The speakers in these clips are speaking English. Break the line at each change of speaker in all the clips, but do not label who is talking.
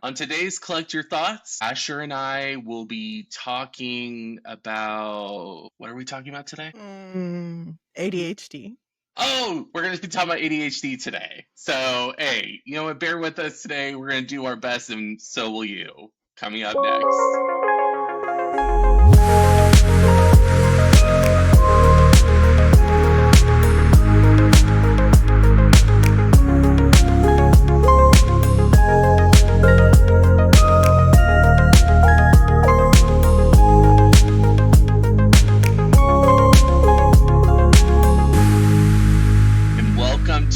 On today's Collect Your Thoughts, Asher and I will be talking about, what are we talking about today?
ADHD.
Oh, we're going to be talking about ADHD today. So, hey, you know what? Bear with us today. We're going to do our best, and so will you. Coming up next.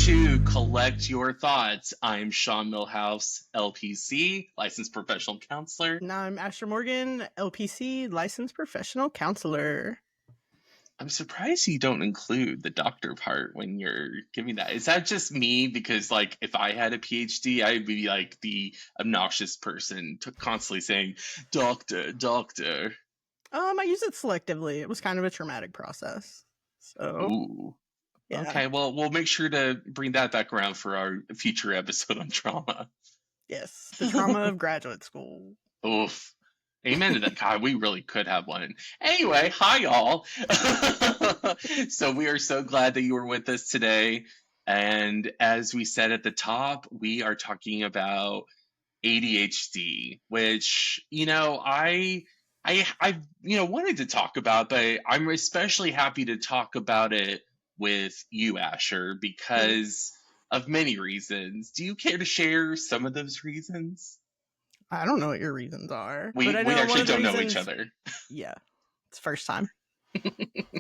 To Collect Your Thoughts. I'm Sean Millhouse, LPC, licensed professional counselor.
And I'm Asher Morgan, LPC, licensed professional counselor.
I'm surprised you don't include the doctor part when you're giving that. Is that just me? Because, like, if I had a PhD, I'd be like the obnoxious person constantly saying, doctor, doctor.
I use it selectively. It was kind of a traumatic process. So,
ooh.
Yeah.
Okay, well, we'll make sure to bring that back around for our future episode on trauma.
Yes, the trauma of graduate school.
Oof. Amen to that. God, we really could have one. Anyway, hi, y'all. So we are so glad that you were with us today. And as we said at the top, we are talking about ADHD, which, I wanted to talk about, but I'm especially happy to talk about it with you, Asher, because of many reasons. Do you care to share some of those reasons?
I don't know what your reasons are.
We
but I know
actually
one of the
don't
reasons,
know each other.
Yeah, it's first time.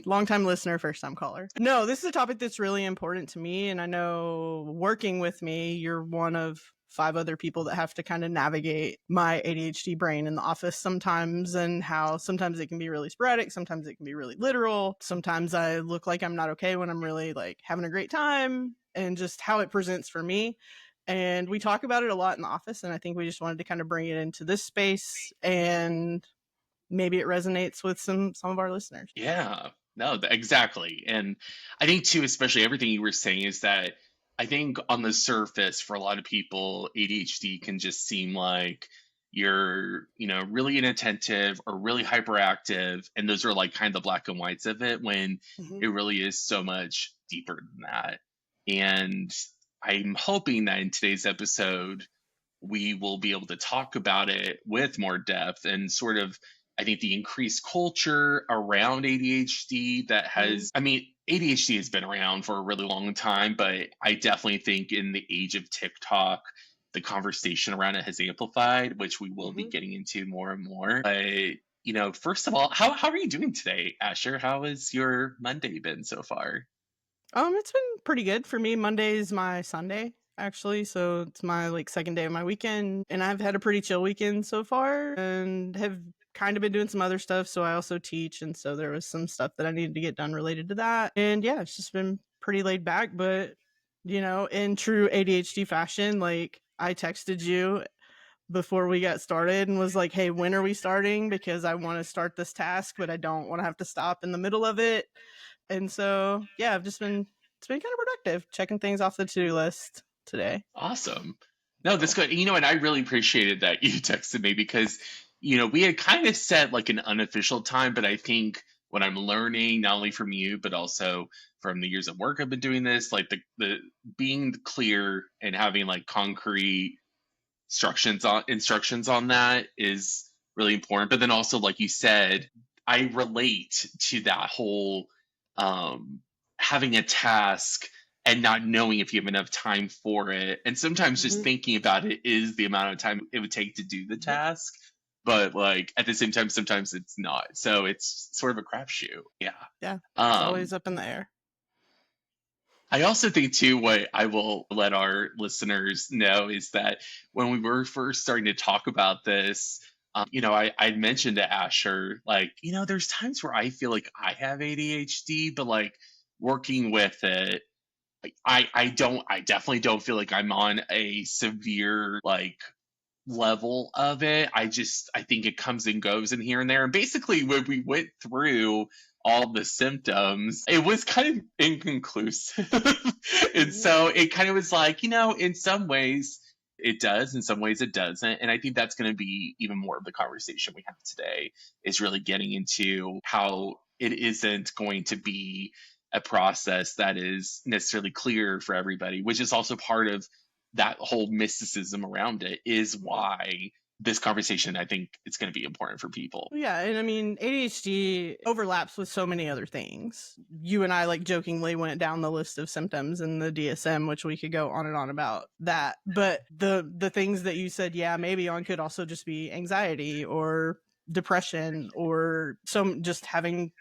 Long time listener, first time caller. No, this is a topic that's really important to me. And I know working with me, you're one of 5 other people that have to kind of navigate my ADHD brain in the office sometimes, and how sometimes it can be really sporadic. Sometimes it can be really literal. Sometimes I look like I'm not okay when I'm really like having a great time, and just how it presents for me. And we talk about it a lot in the office. And I think we just wanted to kind of bring it into this space, and maybe it resonates with some of our listeners.
Yeah, no, exactly. And I think too, especially everything you were saying is that I think on the surface for a lot of people, ADHD can just seem like you're, really inattentive or really hyperactive. And those are like kind of the black and whites of it when it really is so much deeper than that. And I'm hoping that in today's episode, we will be able to talk about it with more depth and sort of, I think, the increased culture around ADHD that has, I mean, ADHD has been around for a really long time, but I definitely think in the age of TikTok, the conversation around it has amplified, which we will be getting into more and more. But, first of all, how are you doing today, Asher? How has your Monday been so far?
It's been pretty good for me. Monday is my Sunday, actually, so it's my like second day of my weekend, and I've had a pretty chill weekend so far, and have kind of been doing some other stuff. So I also teach, and so there was some stuff that I needed to get done related to that. And yeah, it's just been pretty laid back. But in true ADHD fashion, like I texted you before we got started and was like, hey, when are we starting? Because I want to start this task, but I don't want to have to stop in the middle of it. And so, yeah, it's been kind of productive checking things off the to-do list today.
Awesome. No, that's good. And I really appreciated that you texted me because, we had kind of set like an unofficial time, but I think what I'm learning, not only from you, but also from the years of work I've been doing this, like the being clear and having like concrete instructions on that is really important. But then also, like you said, I relate to that whole having a task and not knowing if you have enough time for it. And sometimes just thinking about it is the amount of time it would take to do the task. But like at the same time, sometimes it's not. So it's sort of a crapshoot. Yeah.
Yeah. It's always up in the air.
I also think too, what I will let our listeners know is that when we were first starting to talk about this, I mentioned to Asher, like, there's times where I feel like I have ADHD, but like working with it, I definitely don't feel like I'm on a severe like level of it. I think it comes and goes in here and there. And basically, when we went through all the symptoms, it was kind of inconclusive. And so it kind of was like, in some ways, it does. In some ways it doesn't. And I think that's going to be even more of the conversation we have today, is really getting into how it isn't going to be a process that is necessarily clear for everybody, which is also part of that whole mysticism around it, is why this conversation, I think, it's going to be important for people.
Yeah, and I mean, ADHD overlaps with so many other things. You and I like jokingly went down the list of symptoms in the DSM, which we could go on and on about that. But the things that you said, yeah, maybe on could also just be anxiety or depression or some just having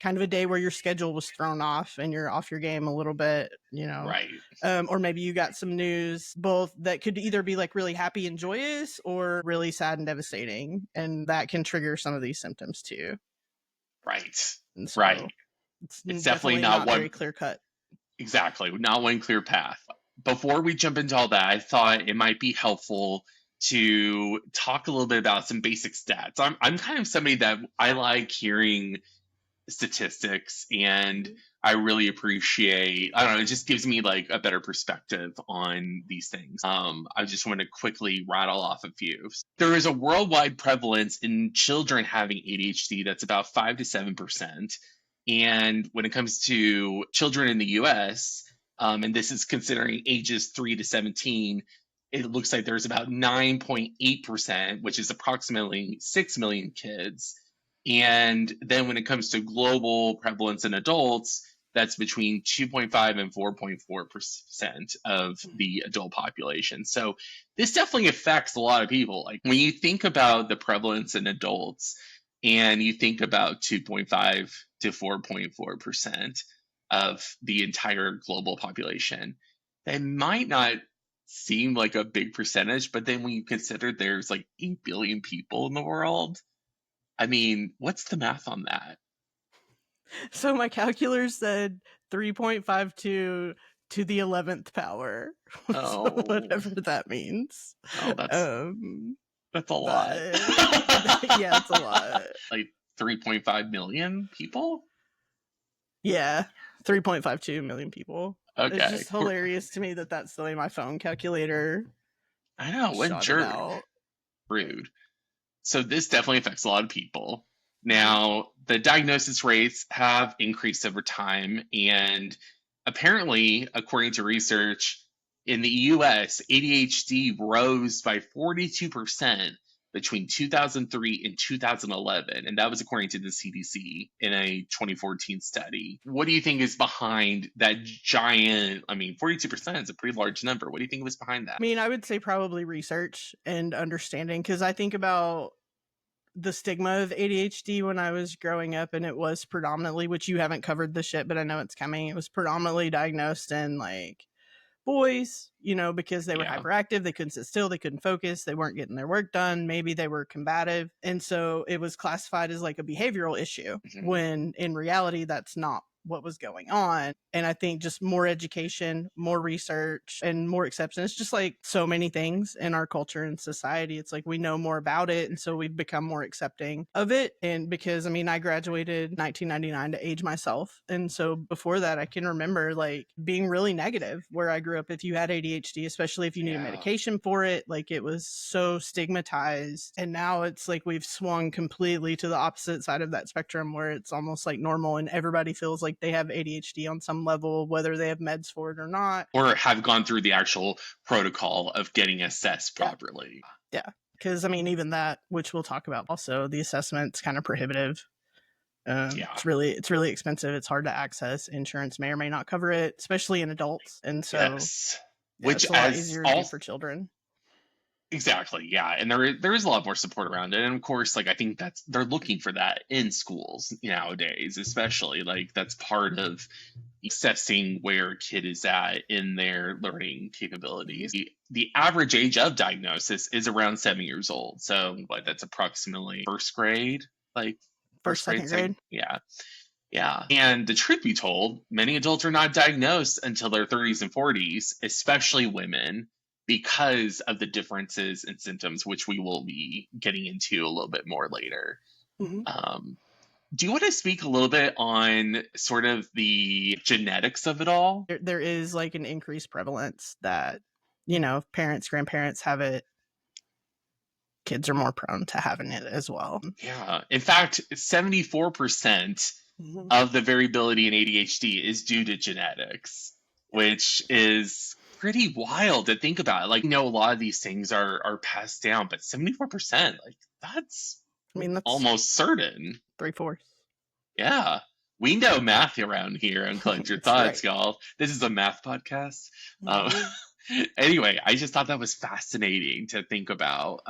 kind of a day where your schedule was thrown off and you're off your game a little bit,
Right.
or maybe you got some news both that could either be like really happy and joyous or really sad and devastating, and that can trigger some of these symptoms too.
Right.
And
Right.
so it's
It's definitely
definitely
not
not
one.
very clear cut.
Exactly. Not one clear path. Before we jump into all that, I thought it might be helpful to talk a little bit about some basic stats. I'm kind of somebody that I like hearing statistics, and I really appreciate, I don't know, it just gives me like a better perspective on these things. I just want to quickly rattle off a few. There is a worldwide prevalence in children having ADHD that's about 5 to 7%. And when it comes to children in the US, and this is considering ages 3 to 17, it looks like there's about 9.8%, which is approximately 6 million kids. And then when it comes to global prevalence in adults, that's between 2.5 and 4.4% of the adult population. So this definitely affects a lot of people. Like when you think about the prevalence in adults and you think about 2.5 to 4.4% of the entire global population, that might not seem like a big percentage, but then when you consider there's like 8 billion people in the world, I mean, what's the math on that?
So my calculator said 3.52 to the 11th power. So
Oh,
whatever that means.
oh, that's a lot.
But yeah, it's a lot.
Like 3.5 million people?
Yeah, 3.52 million people. It's
Okay.
just hilarious to me that that's the way my phone calculator
I know, what
shot it
jerk.
out.
Rude. So this definitely affects a lot of people. Now, the diagnosis rates have increased over time, and apparently, according to research in the US, ADHD rose by 42% between 2003 and 2011, and that was according to the CDC in a 2014 study. What do you think is behind that giant? I mean, 42% is a pretty large number. What do you think was behind that?
I mean, I would say probably research and understanding, because I think about the stigma of ADHD when I was growing up, and it was predominantly, which you haven't covered this shit, but I know it's coming. It was predominantly diagnosed in like boys, because they were
Yeah.
hyperactive, they couldn't sit still, they couldn't focus, they weren't getting their work done, maybe they were combative. And so it was classified as like a behavioral issue,
Mhm.
when in reality, that's not what was going on. And I think just more education, more research, and more acceptance, just like so many things in our culture and society. It's like we know more about it. And so we've become more accepting of it. And because, I mean, I graduated 1999 to age myself. And so before that, I can remember like being really negative where I grew up. If you had ADHD, especially if you needed
Yeah.
medication for it, like it was so stigmatized. And now it's like we've swung completely to the opposite side of that spectrum, where it's almost like normal and everybody feels like they have ADHD on some level, whether they have meds for it or not.
Or have gone through the actual protocol of getting assessed properly.
Yeah. Because, I mean, even that, which we'll talk about also, the assessment's kind of prohibitive.
Yeah.
It's really expensive. It's hard to access. Insurance may or may not cover it, especially in adults. And so
Yes.
yeah,
Which
it's a lot
as
easier to do for children.
Exactly, yeah, and there is a lot more support around it, and of course, like I think they're looking for that in schools nowadays, especially like that's part of assessing where a kid is at in their learning capabilities. The average age of diagnosis is around 7 years old, so what, that's approximately first grade, like
First, second grade.
yeah. Yeah. And the truth be told, many adults are not diagnosed until their 30s and 40s, especially women, because of the differences in symptoms, which we will be getting into a little bit more later.
Mm-hmm.
Do you want to speak a little bit on sort of the genetics of it all?
There is like an increased prevalence that if parents, grandparents have it, kids are more prone to having it as well.
Yeah. In fact, 74%
Mhm.
of the variability in ADHD is due to genetics, which is pretty wild to think about. Like, a lot of these things are passed down, but 74%, like, that's
I mean, that's
almost certain.
3/4.
Yeah. We know math around here on Collect Your
That's
Thoughts,
right.
y'all. This is a math podcast. Um,
Mhm.
anyway, I just thought that was fascinating to think about.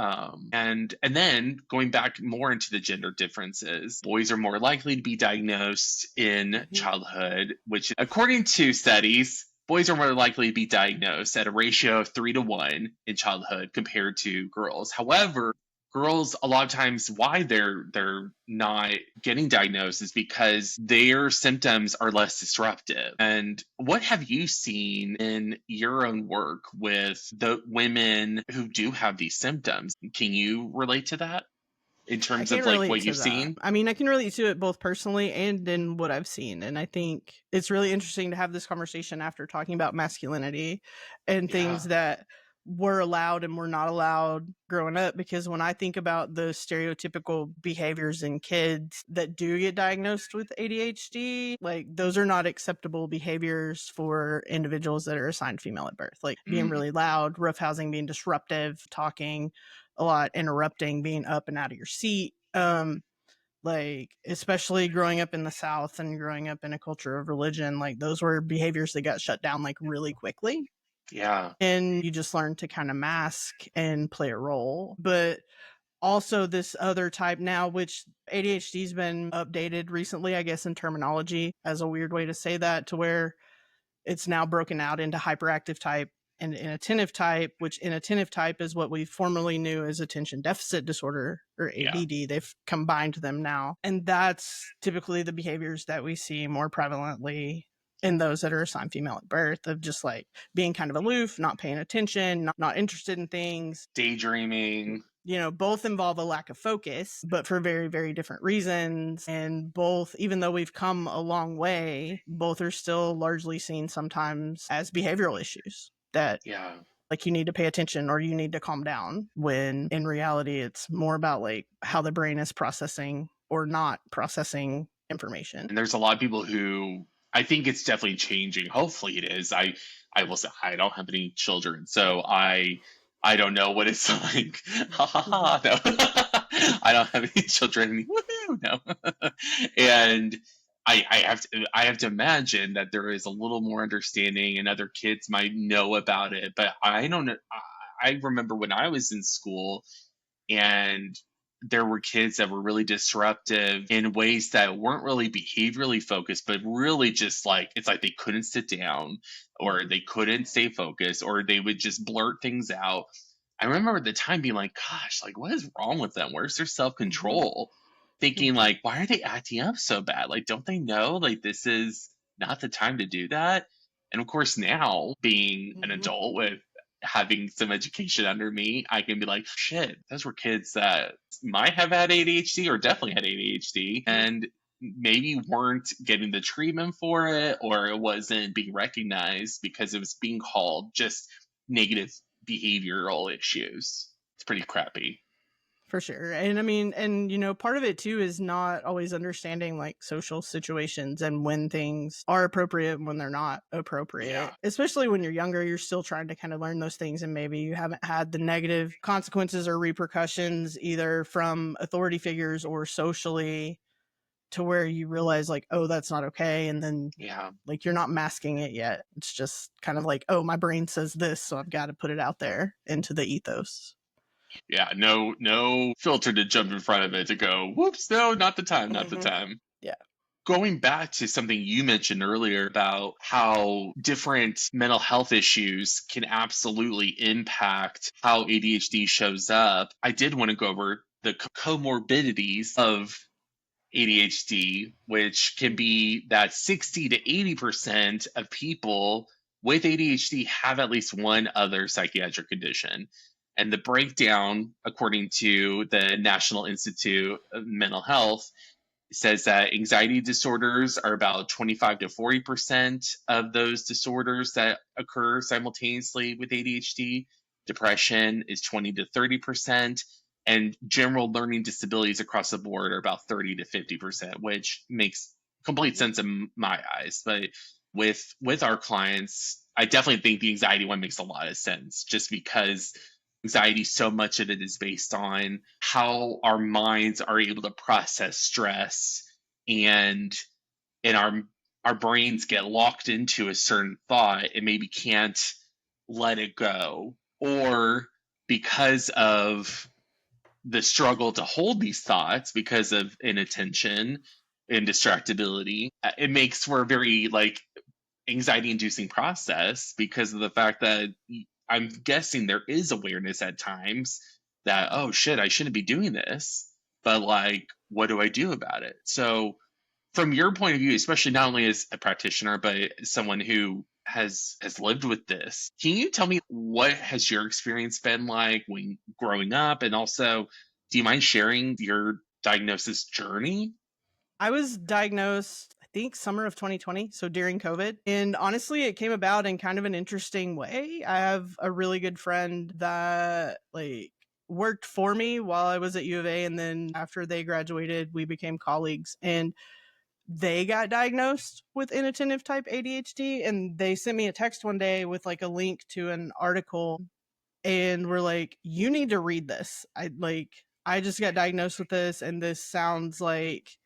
And then going back more into the gender differences, boys are more likely to be diagnosed in
Mhm.
childhood, which, according to studies, boys are more likely to be diagnosed at a ratio of 3 to 1 in childhood compared to girls. However, girls, a lot of times, why they're not getting diagnosed is because their symptoms are less disruptive. And what have you seen in your own work with the women who do have these symptoms? Can you relate to that in
I
terms
can
of like
relate
what
to
you've
that.
seen?
I mean, I can relate to it both personally and in what I've seen. And I think it's really interesting to have this conversation after talking about masculinity and things
Yeah.
that were allowed and were not allowed growing up. Because when I think about the stereotypical behaviors in kids that do get diagnosed with ADHD, like those are not acceptable behaviors for individuals that are assigned female at birth. Like being
Mm,
really loud, roughhousing, being disruptive, talking a lot, interrupting, being up and out of your seat. Like especially growing up in the South and growing up in a culture of religion, like those were behaviors that got shut down like really quickly.
yeah.
And you just learn to kind of mask and play a role. But also this other type now, which ADHD's been updated recently, I guess, in terminology as a weird way to say that, to where it's now broken out into hyperactive type and inattentive type, which inattentive type is what we formerly knew as attention deficit disorder or
Yeah.
ADD. They've combined them now. And that's typically the behaviors that we see more prevalently in those that are assigned female at birth, of just like being kind of aloof, not paying attention, not interested in things.
Daydreaming.
Both involve a lack of focus, but for very, very different reasons. And both, even though we've come a long way, both are still largely seen sometimes as behavioral issues that,
Yeah.
like, you need to pay attention or you need to calm down, when in reality, it's more about like how the brain is processing or not processing information.
And there's a lot of people who, I think it's definitely changing. Hopefully it is. I will say I don't have any children, so I don't know what it's like. Ha ha
Mhm.
ha. No. I don't have any children. Woohoo, no. And I have to imagine that there is a little more understanding and other kids might know about it, but I don't know. I remember when I was in school, and there were kids that were really disruptive in ways that weren't really behaviorally focused, but really just like, it's like they couldn't sit down, or
Mhm.
they couldn't stay focused, or they would just blurt things out. I remember at the time being like, gosh, like, what is wrong with them? Where's their self
Mhm.
control? Thinking, like, why are they acting up so bad? Like, don't they know, like, this is not the time to do that? And of course, now being an
Mhm.
adult with having some education under me, I can be like, shit, those were kids that might have had ADHD or definitely had ADHD,
Mhm.
and maybe weren't getting the treatment for it, or it wasn't being recognized because it was being called just negative behavioral issues. It's pretty crappy.
For sure. And I mean, and part of it too is not always understanding like social situations and when things are appropriate and when they're not
Yeah.
appropriate. Especially when you're younger, you're still trying to kind of learn those things, and maybe you haven't had the negative consequences or repercussions either from authority figures or socially, to where you realize like, oh, that's not okay. And then
Yeah.
like you're not masking it yet. It's just kind of like, oh, my brain says this, so I've got to put it out there into the ethos.
Yeah. No filter to jump in front of it to go, whoops, no, not the time, not the
Hmm.
time.
Yeah.
Going back to something you mentioned earlier about how different mental health issues can absolutely impact how ADHD shows up, I did want to go over the comorbidities of ADHD, which can be that 60 to 80% of people with ADHD have at least one other psychiatric condition. And the breakdown, according to the National Institute of Mental Health, says that anxiety disorders are about 25 to 40% of those disorders that occur simultaneously with ADHD. Depression is 20 to 30%, and general learning disabilities across the board are about 30 to 50%, which makes complete sense in my eyes. But with our clients, I definitely think the anxiety one makes a lot of sense, just because anxiety, so much of it is based on how our minds are able to process stress, and and our brains get locked into a certain thought and maybe can't let it go, or because of the struggle to hold these thoughts because of inattention and distractibility, it makes for a very like anxiety inducing process, because of the fact that I'm guessing there is awareness at times that, oh shit, I shouldn't be doing this, but like, what do I do about it? So, from your point of view, especially not only as a practitioner, but someone who has lived with this, can you tell me what has your experience been like when growing up, and also, do you mind sharing your diagnosis journey?
I was diagnosed, I think, summer of 2020, so during COVID. And honestly, it came about in kind of an interesting way. I have a really good friend that worked for me while I was at U of A, and then after they graduated, we became colleagues, and they got diagnosed with inattentive type ADHD, and they sent me a text one day with like a link to an article, and were like, "You need to read this. I just got diagnosed with this, and this sounds like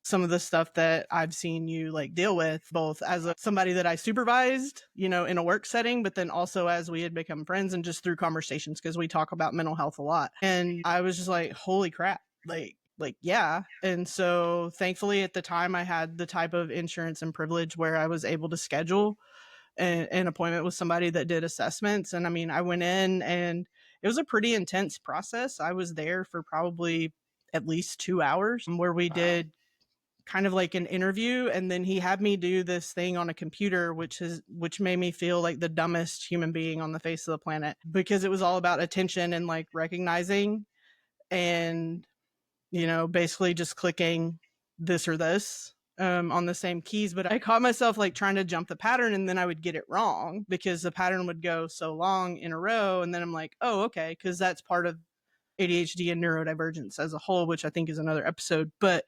some of the stuff that I've seen you like deal with, both as somebody that I supervised, in a work setting, but then also as we had become friends and just through conversations, because we talk about mental health a lot." And I was just like, holy crap, yeah. And so thankfully at the time I had the type of insurance and privilege where I was able to schedule an appointment with somebody that did assessments. And I mean, I went in and it was a pretty intense process. I was there for probably at least 2 hours where we
Wow.
did kind of like an interview, and then he had me do this thing on a computer, which made me feel like the dumbest human being on the face of the planet, because it was all about attention and like recognizing, and basically just clicking this or this on the same keys. But I caught myself like trying to jump the pattern, and then I would get it wrong because the pattern would go so long in a row, and then I'm like, oh, okay, because that's part of ADHD and neurodivergence as a whole, which I think is another episode. But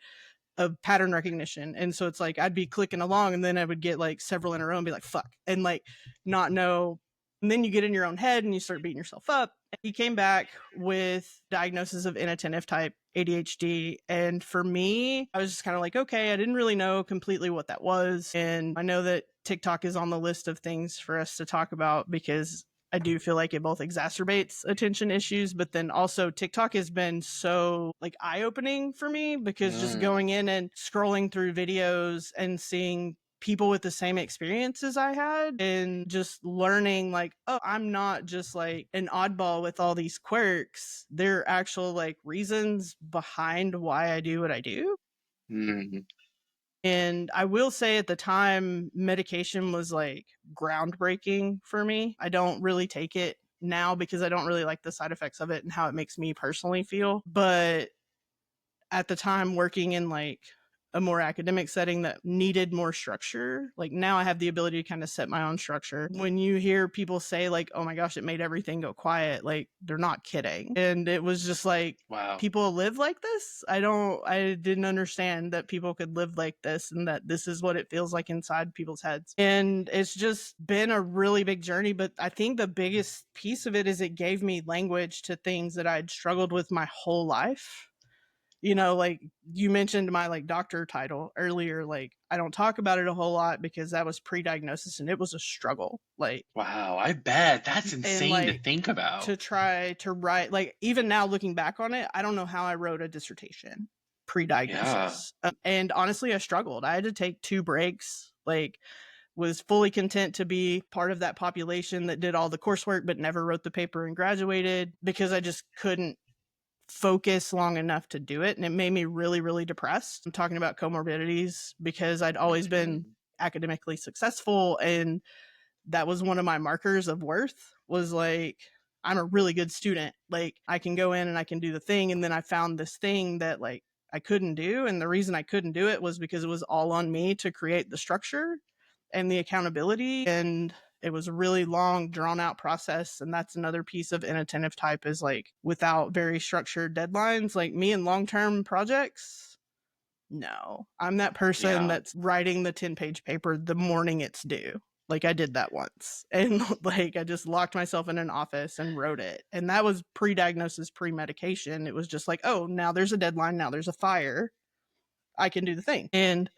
of pattern recognition. And so it's like I'd be clicking along, and then I would get like several in a row and be like, fuck, and like not know. And then you get in your own head and you start beating yourself up. He came back with diagnosis of inattentive type ADHD. And for me, I was just kind of like, okay, I didn't really know completely what that was. And I know that TikTok is on the list of things for us to talk about, because I do feel like it both exacerbates attention issues, but then also TikTok has been so like eye opening for me, because just
Mm,
going in and scrolling through videos and seeing people with the same experiences I had, and just learning like, oh, I'm not just like an oddball with all these quirks. There are actual like reasons behind why I do what I do.
mm,
And I will say at the time, medication was like groundbreaking for me. I don't really take it now because I don't really like the side effects of it and how it makes me personally feel. But at the time, working in like a more academic setting that needed more structure, like now I have the ability to kind of set my own structure. When you hear people say like, oh my gosh, it made everything go quiet, like they're not kidding. And it was just like,
wow.
people live like this. I didn't understand that people could live like this, and that this is what it feels like inside people's heads. And it's just been a really big journey. But I think the biggest piece of it is it gave me language to things that I'd struggled with my whole life. Like you mentioned my like doctor title earlier, like I don't talk about it a whole lot because that was pre-diagnosis and it was a struggle. Like,
Wow, I bet that's
and
insane to
like
think about.
to try to write, like even now looking back on it, I don't know how I wrote a dissertation
Yeah.
pre-diagnosis. And honestly, I struggled. I had to take 2 breaks. Like, was fully content to be part of that population that did all the coursework but never wrote the paper and graduated, because I just couldn't focus long enough to do it, and it made me really really depressed. I'm talking about comorbidities, because I'd always been
Mhm.
academically successful, and that was one of my markers of worth, was like, I'm a really good student, like I can go in and I can do the thing. And then I found this thing that like I couldn't do. And the reason I couldn't do it was because it was all on me to create the structure and the accountability. And it was a really long, drawn out process. And that's another piece of inattentive type is like without very structured deadlines, like me in long term projects. No, I'm that person
Yeah.
that's writing the 10-page paper the morning it's due. Like I did that once. And like I just locked myself in an office and wrote it. And that was pre-diagnosis, pre-medication. It was just like, oh, now there's a deadline, now there's a fire. I can do the thing. And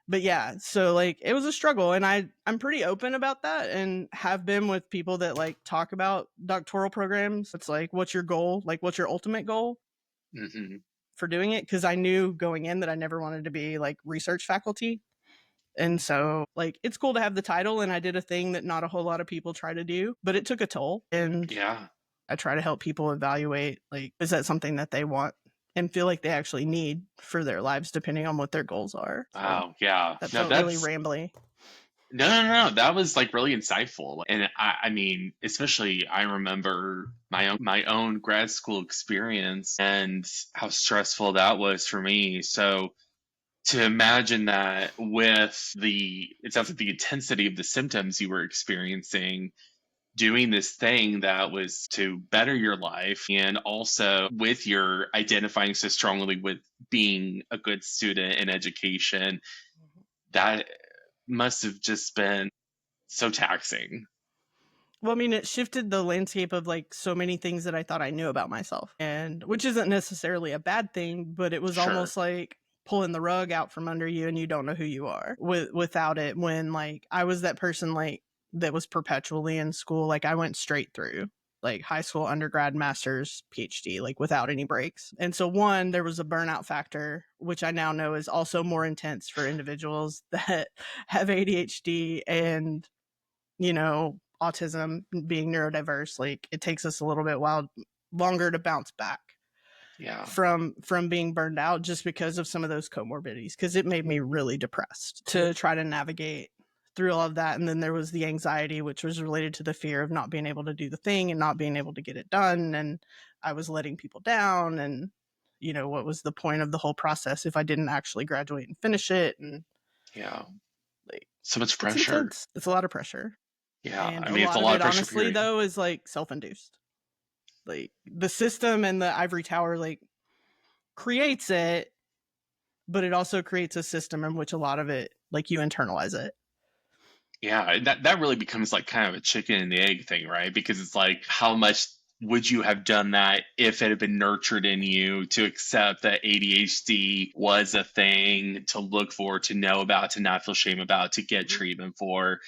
but yeah, so like it was a struggle and I'm pretty open about that and have been with people that like talk about doctoral programs. It's like what's your goal? Like what's your ultimate goal
Hmm.
for doing it? Cuz I knew going in that I never wanted to be like research faculty. And so, like, it's cool to have the title, and I did a thing that not a whole lot of people try to do, but it took a toll. And
Yeah.
I try to help people evaluate, like, is that something that they want and feel like they actually need for their lives, depending on what their goals are. So
Wow. Yeah.
that
No,
felt really
that's
rambly.
no, no, no. That was like really insightful, and I mean, especially I remember my own grad school experience and how stressful that was for me. So to imagine that with it sounds like the intensity of the symptoms you were experiencing, doing this thing that was to better your life, and also with your identifying so strongly with being a good student in education, that must have just been so taxing.
Well, I mean, it shifted the landscape of like so many things that I thought I knew about myself, and which isn't necessarily a bad thing, but it was
Sure.
almost like pulling the rug out from under you and you don't know who you are without it. When like I was that person like that was perpetually in school, like I went straight through like high school, undergrad, master's, PhD, like without any breaks. And so one, there was a burnout factor, which I now know is also more intense for individuals that have ADHD and autism, being neurodiverse, like it takes us a little bit while longer to bounce back
Yeah.
from being burned out just because of some of those comorbidities, because it made me really depressed to try to navigate through all of that. And then there was the anxiety, which was related to the fear of not being able to do the thing and not being able to get it done, and I was letting people down, and what was the point of the whole process if I didn't actually graduate and finish it? And
Yeah.
like
So much
it's
pressure.
intense, it's a lot of pressure.
Yeah.
And
I
a
mean, it's a
lot of
lot of
it,
pressure
honestly,
period.
though, is like self-induced. Like the system and the ivory tower like creates it, but it also creates a system in which a lot of it, like, you internalize it.
Yeah, and that really becomes like kind of a chicken and the egg thing, right? Because it's like, how much would you have done that if it had been nurtured in you to accept that ADHD was a thing to look for, to know about, to not feel shame about, to get
Mhm.
treatment for,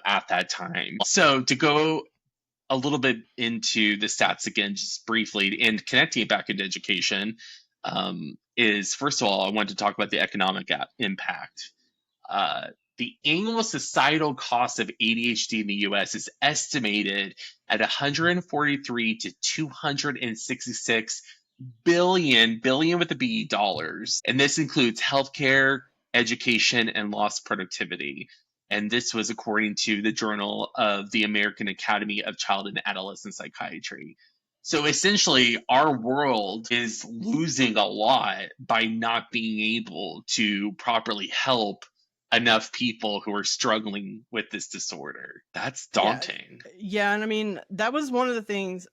at that time. So to go a little bit into the stats again, just briefly, and connecting it back into education, is first of all, I wanted to talk about the economic impact. uh, the annual societal cost of ADHD in the US is estimated at 143 to 266 billion with a B dollars. And this includes healthcare, education, and lost productivity. And this was according to the Journal of the American Academy of Child and Adolescent Psychiatry. So essentially, our world is losing a lot by not being able to properly help enough people who are struggling with this disorder. That's
Yeah.
daunting.
Yeah, and I mean, that was one of the things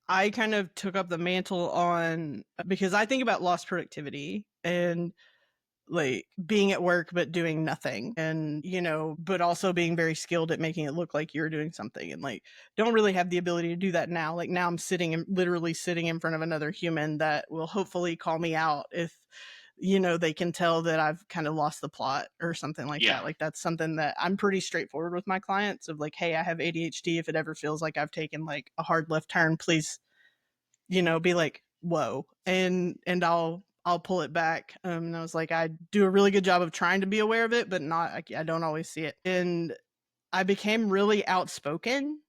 I kind of took up the mantle on, because I think about lost productivity and like being at work but doing nothing, and but also being very skilled at making it look like you're doing something, and like don't really have the ability to do that now. Like now I'm literally sitting in front of another human that will hopefully call me out if they can tell that I've kind of lost the plot or something like that.
Yeah.
Like that's something that I'm pretty straightforward with my clients of like, hey, I have ADHD. If it ever feels like I've taken like a hard left turn, please be like, whoa, and I'll pull it back. And I was like, I do a really good job of trying to be aware of it, but not, I don't always see it. And I became really outspoken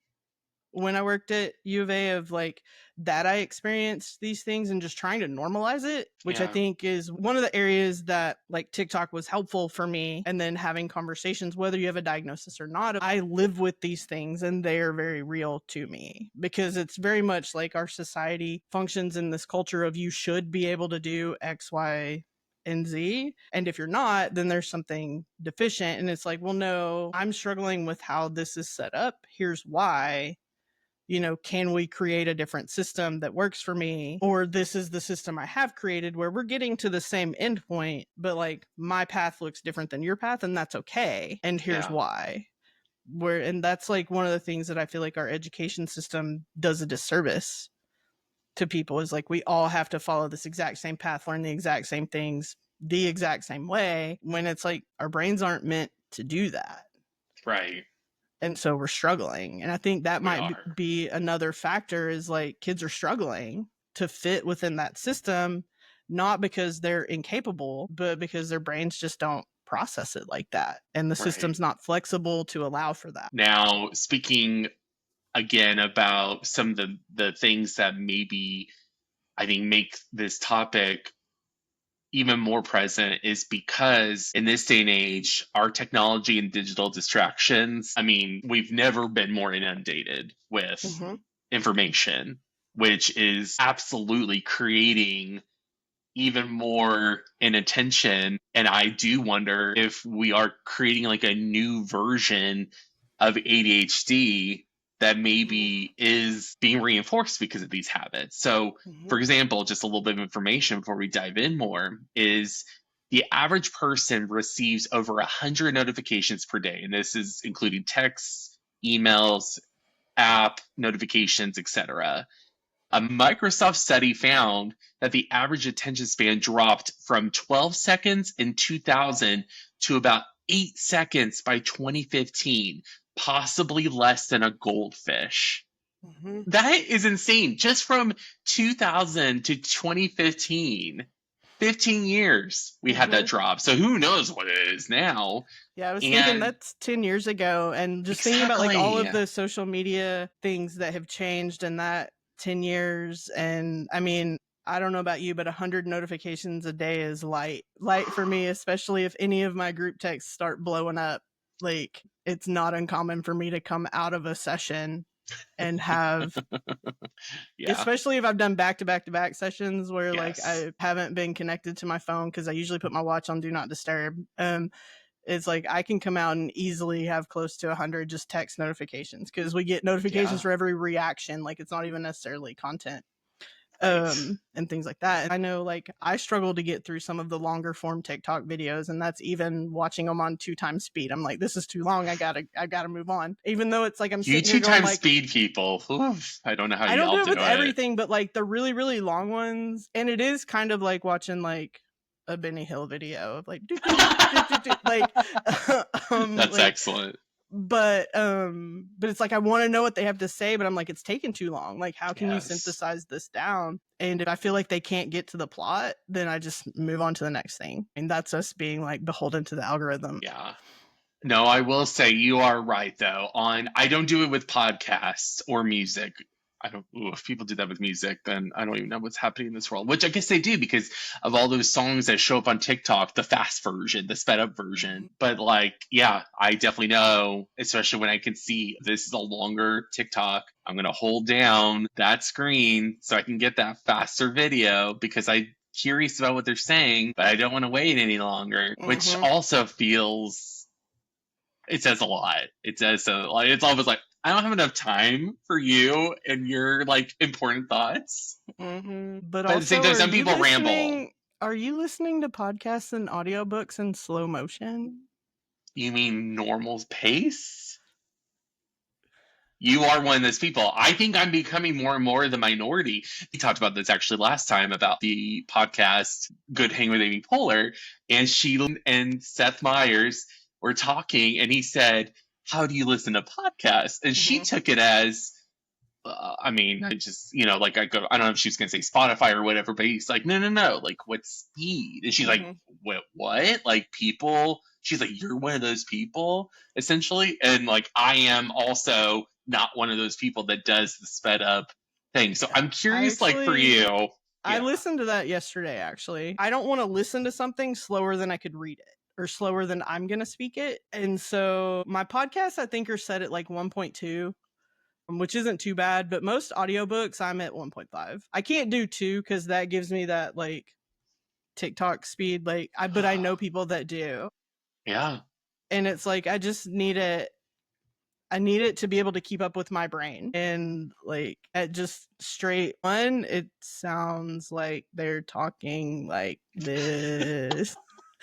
when I worked at U of A of like that I experienced these things and just trying to normalize it, which I
Yeah.
think is one of the areas that like TikTok was helpful for me. And then having conversations, whether you have a diagnosis or not, I live with these things and they are very real to me because it's very much like our society functions in this culture of you should be able to do X, Y, and Z. And if you're not, then there's something deficient. And it's like, well, no, I'm struggling with how this is set up. Here's why. Can we create a different system that works for me? Or this is the system I have created where we're getting to the same endpoint, but like my path looks different than your path, and that's okay. And here's
Yeah.
why. And that's like one of the things that I feel like our education system does a disservice to people is like we all have to follow this exact same path, learn the exact same things the exact same way, when it's like our brains aren't meant to do that.
Right.
And so we're struggling, and I think that
We
might
are.
be another factor is like kids are struggling to fit within that system, not because they're incapable, but because their brains just don't process it like that, and the
Right.
system's not flexible to allow for that.
Now, speaking again about some of the things that maybe I think make this topic even more present is because in this day and age, our technology and digital distractions, I mean, we've never been more inundated with
Mm-hmm.
information, which is absolutely creating even more inattention. And I do wonder if we are creating like a new version of ADHD that maybe is being reinforced because of these habits. So,
Mm-hmm.
for example, just a little bit of information before we dive in more is the average person receives over 100 notifications per day. And this is including texts, emails, app notifications, etc. A Microsoft study found that the average attention span dropped from 12 seconds in 2000 to about 8 seconds by 2015, possibly less than a goldfish.
Mm-hmm.
That is insane. Just from 2000 to 2015, 15 years we had
Mm-hmm.
that drop. So who knows what it is now?
Yeah, I was thinking
And
that's 10 years ago, and just thinking about like all
exactly.
of the social media things that have changed in that 10 years. And I mean, I don't know about you, but 100 notifications a day is light for me, especially if any of my group texts start blowing up. Like, it's not uncommon for me to come out of a session and have,
Yeah.
especially if I've done back to back to back sessions where like
Yes.
I haven't been connected to my phone because I usually put my watch on do not disturb. It's like I can come out and easily have close to 100 just text notifications because we get notifications
Yeah.
for every reaction. Like it's not even necessarily content,
Right.
and things like that. And I know like I struggle to get through some of the longer form TikTok videos, and that's even watching them on 2 times speed. I'm like, this is too long. I gotta move on. Even though it's like I'm
You
sitting here
two
going
times
like,
speed people. Oof, I don't know how
I don't
y'all
do it
do
with
it.
everything, but like the really, really long ones, and it is kind of like watching like a Benny Hill video of like do do do do do do like
That's
like
excellent.
but it's like I want to know what they have to say, but I'm like it's taking too long. Like how can you
Yes.
synthesize this down? And if I feel like they can't get to the plot, then I just move on to the next thing. And that's us being like beholden to the algorithm.
Yeah. No, I will say you are right though. On I don't do it with podcasts or music. I don't. Ooh, if people do that with music, then I don't even know what's happening in this world. Which I guess they do because of all those songs that show up on TikTok, the fast version, the sped up version. But like, yeah, I definitely know, especially when I can see this is a longer TikTok. I'm gonna hold down that screen so I can get that faster video because I'm curious about what they're saying, but I don't want to wait any longer. Which
Mm-hmm.
also feels it says a lot. It says so like it's almost like I don't have enough time for you and your like important thoughts.
Mm-hmm. But
But at the same
also,
time, some people ramble.
are you listening to podcasts and audiobooks in slow motion?
You mean normal pace? You are one of those people. I think I'm becoming more and more the minority. We talked about this actually last time about the podcast Good Hang with Amy Poehler, and she and Seth Meyers were talking, and he said, "How do you listen to podcasts?" And she
Mm-hmm.
took it as I mean, I just, like I go, I don't know if she was going to say Spotify or whatever, but he's like, no, no, no, like what speed? And she's like,
Mm-hmm.
what? Like people, she's like, you're one of those people, essentially. And like, I am also not one of those people that does the sped up thing. So
Yeah.
I'm curious, like for
Actually,
you,
I
yeah.
listened to that yesterday, actually. I don't want to listen to something slower than I could read it or slower than I'm going to speak it. And so my podcasts, I think, are set at like 1.2, which isn't too bad. But most audiobooks, I'm at 1.5. I can't do 2 because that gives me that like TikTok speed. But I know people that do.
Yeah.
And it's like, I just need it. I need it to be able to keep up with my brain. And like at just straight one, it sounds like they're talking like this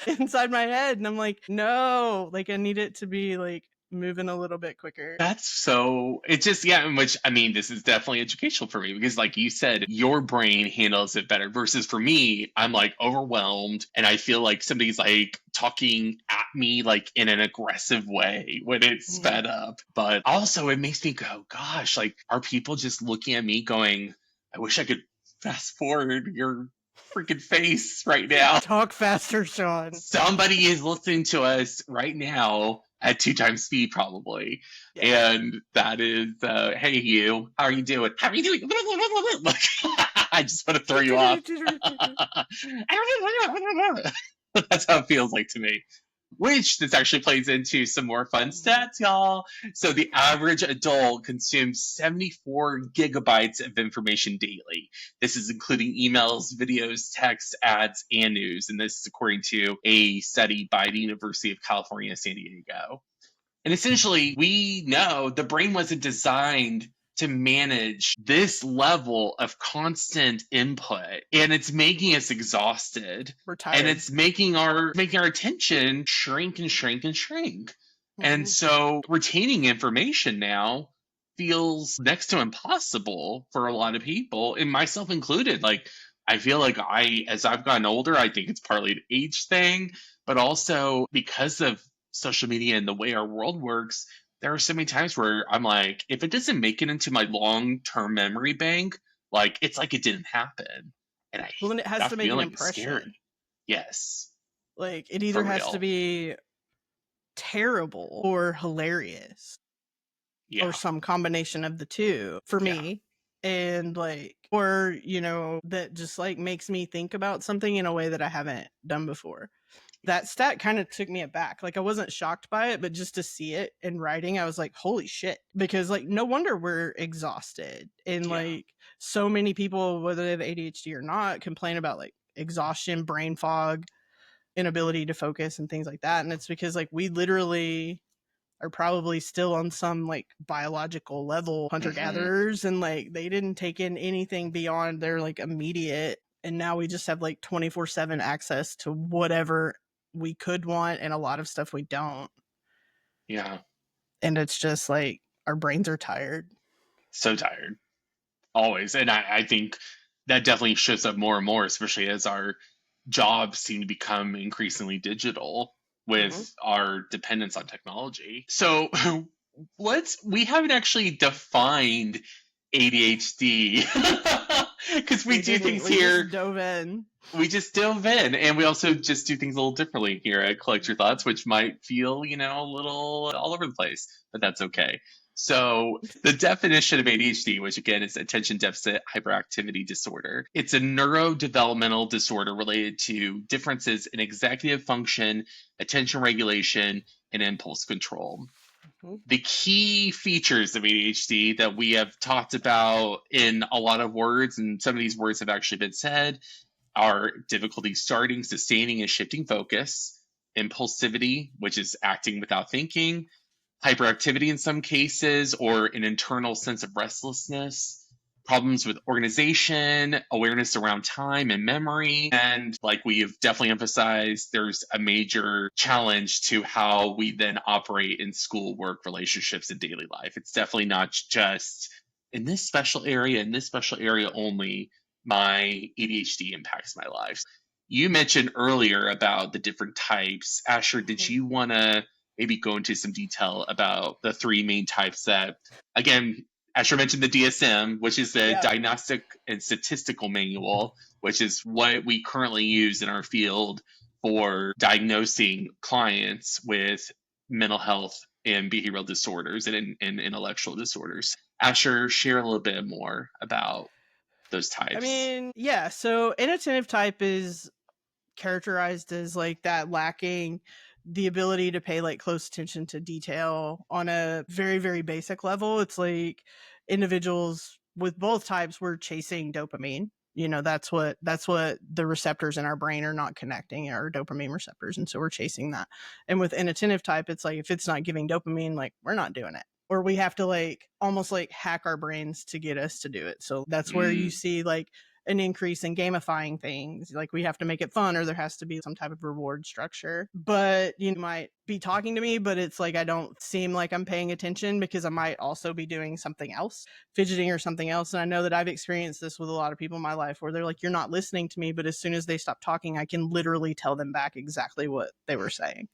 inside my head. And I'm like, no, like I need it to be like moving a little bit quicker.
That's so, it just, yeah, which I mean, this is definitely educational for me because, like you said, your brain handles it better versus for me, I'm like overwhelmed and I feel like somebody's like talking at me like in an aggressive way when it's
Mhm.
sped up. But also, it makes me go, gosh, like, are people just looking at me going, I wish I could fast forward your freaking face right now?
Talk faster, Sean.
Somebody is listening to us right now at 2 times speed, probably.
Yeah.
And that is, hey, you, how are you doing? How are you doing? Like, I just want to throw you off. That's how it feels like to me. Which this actually plays into some more fun stats, y'all. So the average adult consumes 74 gigabytes of information daily. This is including emails, videos, texts, ads, and news. And this is according to a study by the University of California, San Diego. And essentially, we know the brain wasn't designed to manage this level of constant input, and it's making us exhausted,
We're
and
tired.
it's making our attention shrink and shrink and shrink. And
Mhm.
so retaining information now feels next to impossible for a lot of people, and myself included. Like, I feel like as I've gotten older, I think it's partly an age thing, but also because of social media and the way our world works, there are so many times where I'm like, if it doesn't make it into my long term memory bank, like it's like it didn't happen. And
Well, then it has
that
to make an
feeling is scary.
impression.
Yes,
Like it
for
either has to
real.
be terrible or hilarious, or
Yeah.
some combination of the two for
Yeah.
me. And like, or that just like makes me think about something in a way that I haven't done before. That stat kind of took me aback. Like I wasn't shocked by it, but just to see it in writing, I was like, holy shit. Because like no wonder we're exhausted. And
Yeah.
like so many people, whether they have ADHD or not, complain about like exhaustion, brain fog, inability to focus and things like that. And it's because like we literally are probably still on some like biological level hunter
Hmm.
gatherers, and like they didn't take in anything beyond their like immediate, and now we just have like 24/7 access to whatever we could want and a lot of stuff we don't.
Yeah.
And it's just like our brains are tired.
So tired. Always. And I think that definitely shows up more and more, especially as our jobs seem to become increasingly digital
Mhm.
with our dependence on technology. So we haven't actually defined ADHD because we
We
do
didn't.
things
We just
here.
dove in.
We just dove in, and we also just do things a little differently here at Collect Your Thoughts, which might feel, a little all over the place, but that's okay. So, the definition of ADHD, which again is attention deficit hyperactivity disorder, it's a neurodevelopmental disorder related to differences in executive function, attention regulation, and impulse control.
Mhm.
The key features of ADHD that we have talked about in a lot of words, and some of these words have actually been said, are difficulty starting, sustaining, and shifting focus, impulsivity, which is acting without thinking, hyperactivity in some cases, or an internal sense of restlessness, problems with organization, awareness around time and memory. And like we have definitely emphasized, there's a major challenge to how we then operate in school, work, relationships, and daily life. It's definitely not just in this special area only, my ADHD impacts my life. You mentioned earlier about the different types. Asher, did
Mhm.
you want to maybe go into some detail about the three main types that, again, Asher mentioned the DSM, which is the
Yeah.
Diagnostic and Statistical Manual, which is what we currently use in our field for diagnosing clients with mental health and behavioral disorders and intellectual disorders. Asher, share a little bit more about those
I
types.
mean, yeah, so inattentive type is characterized as like that lacking the ability to pay like close attention to detail on a very, very basic level. It's like individuals with both types were chasing dopamine. You know, that's what the receptors in our brain are not connecting, our dopamine receptors, and so we're chasing that. And with inattentive type, it's like if it's not giving dopamine, like we're not doing it, or we have to like almost like hack our brains to get us to do it. So that's where you
Mm.
see like an increase in gamifying things. Like we have to make it fun, or there has to be some type of reward structure. But you might be talking to me, but it's like I don't seem like I'm paying attention because I might also be doing something else, fidgeting or something else. And I know that I've experienced this with a lot of people in my life where they're like, you're not listening to me. But as soon as they stop talking, I can literally tell them back exactly what they were saying.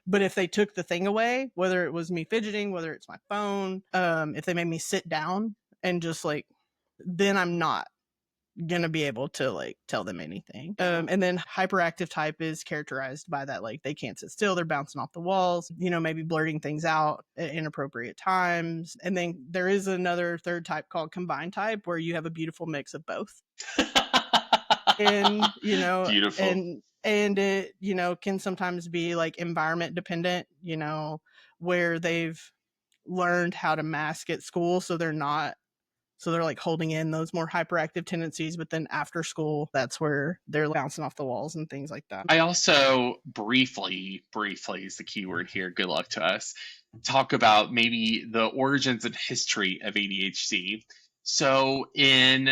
But if they took the thing away, whether it was me fidgeting, whether it's my phone, if they made me sit down and just like, then I'm not gonna be able to like tell them anything.
Yeah.
And then hyperactive type is characterized by that, like they can't sit still, they're bouncing off the walls, you know, maybe blurting things out at inappropriate times. And then there is another third type called combined type where you have a beautiful mix of both. And you know,
Beautiful.
and it, you know, can sometimes be like environment dependent, you know, where they've learned how to mask at school so they're like holding in those more hyperactive tendencies, but then after school, that's where they're bouncing off the walls and things like that.
I also briefly is the key word here. Good luck to us. Talk about maybe the origins and history of ADHD. So, in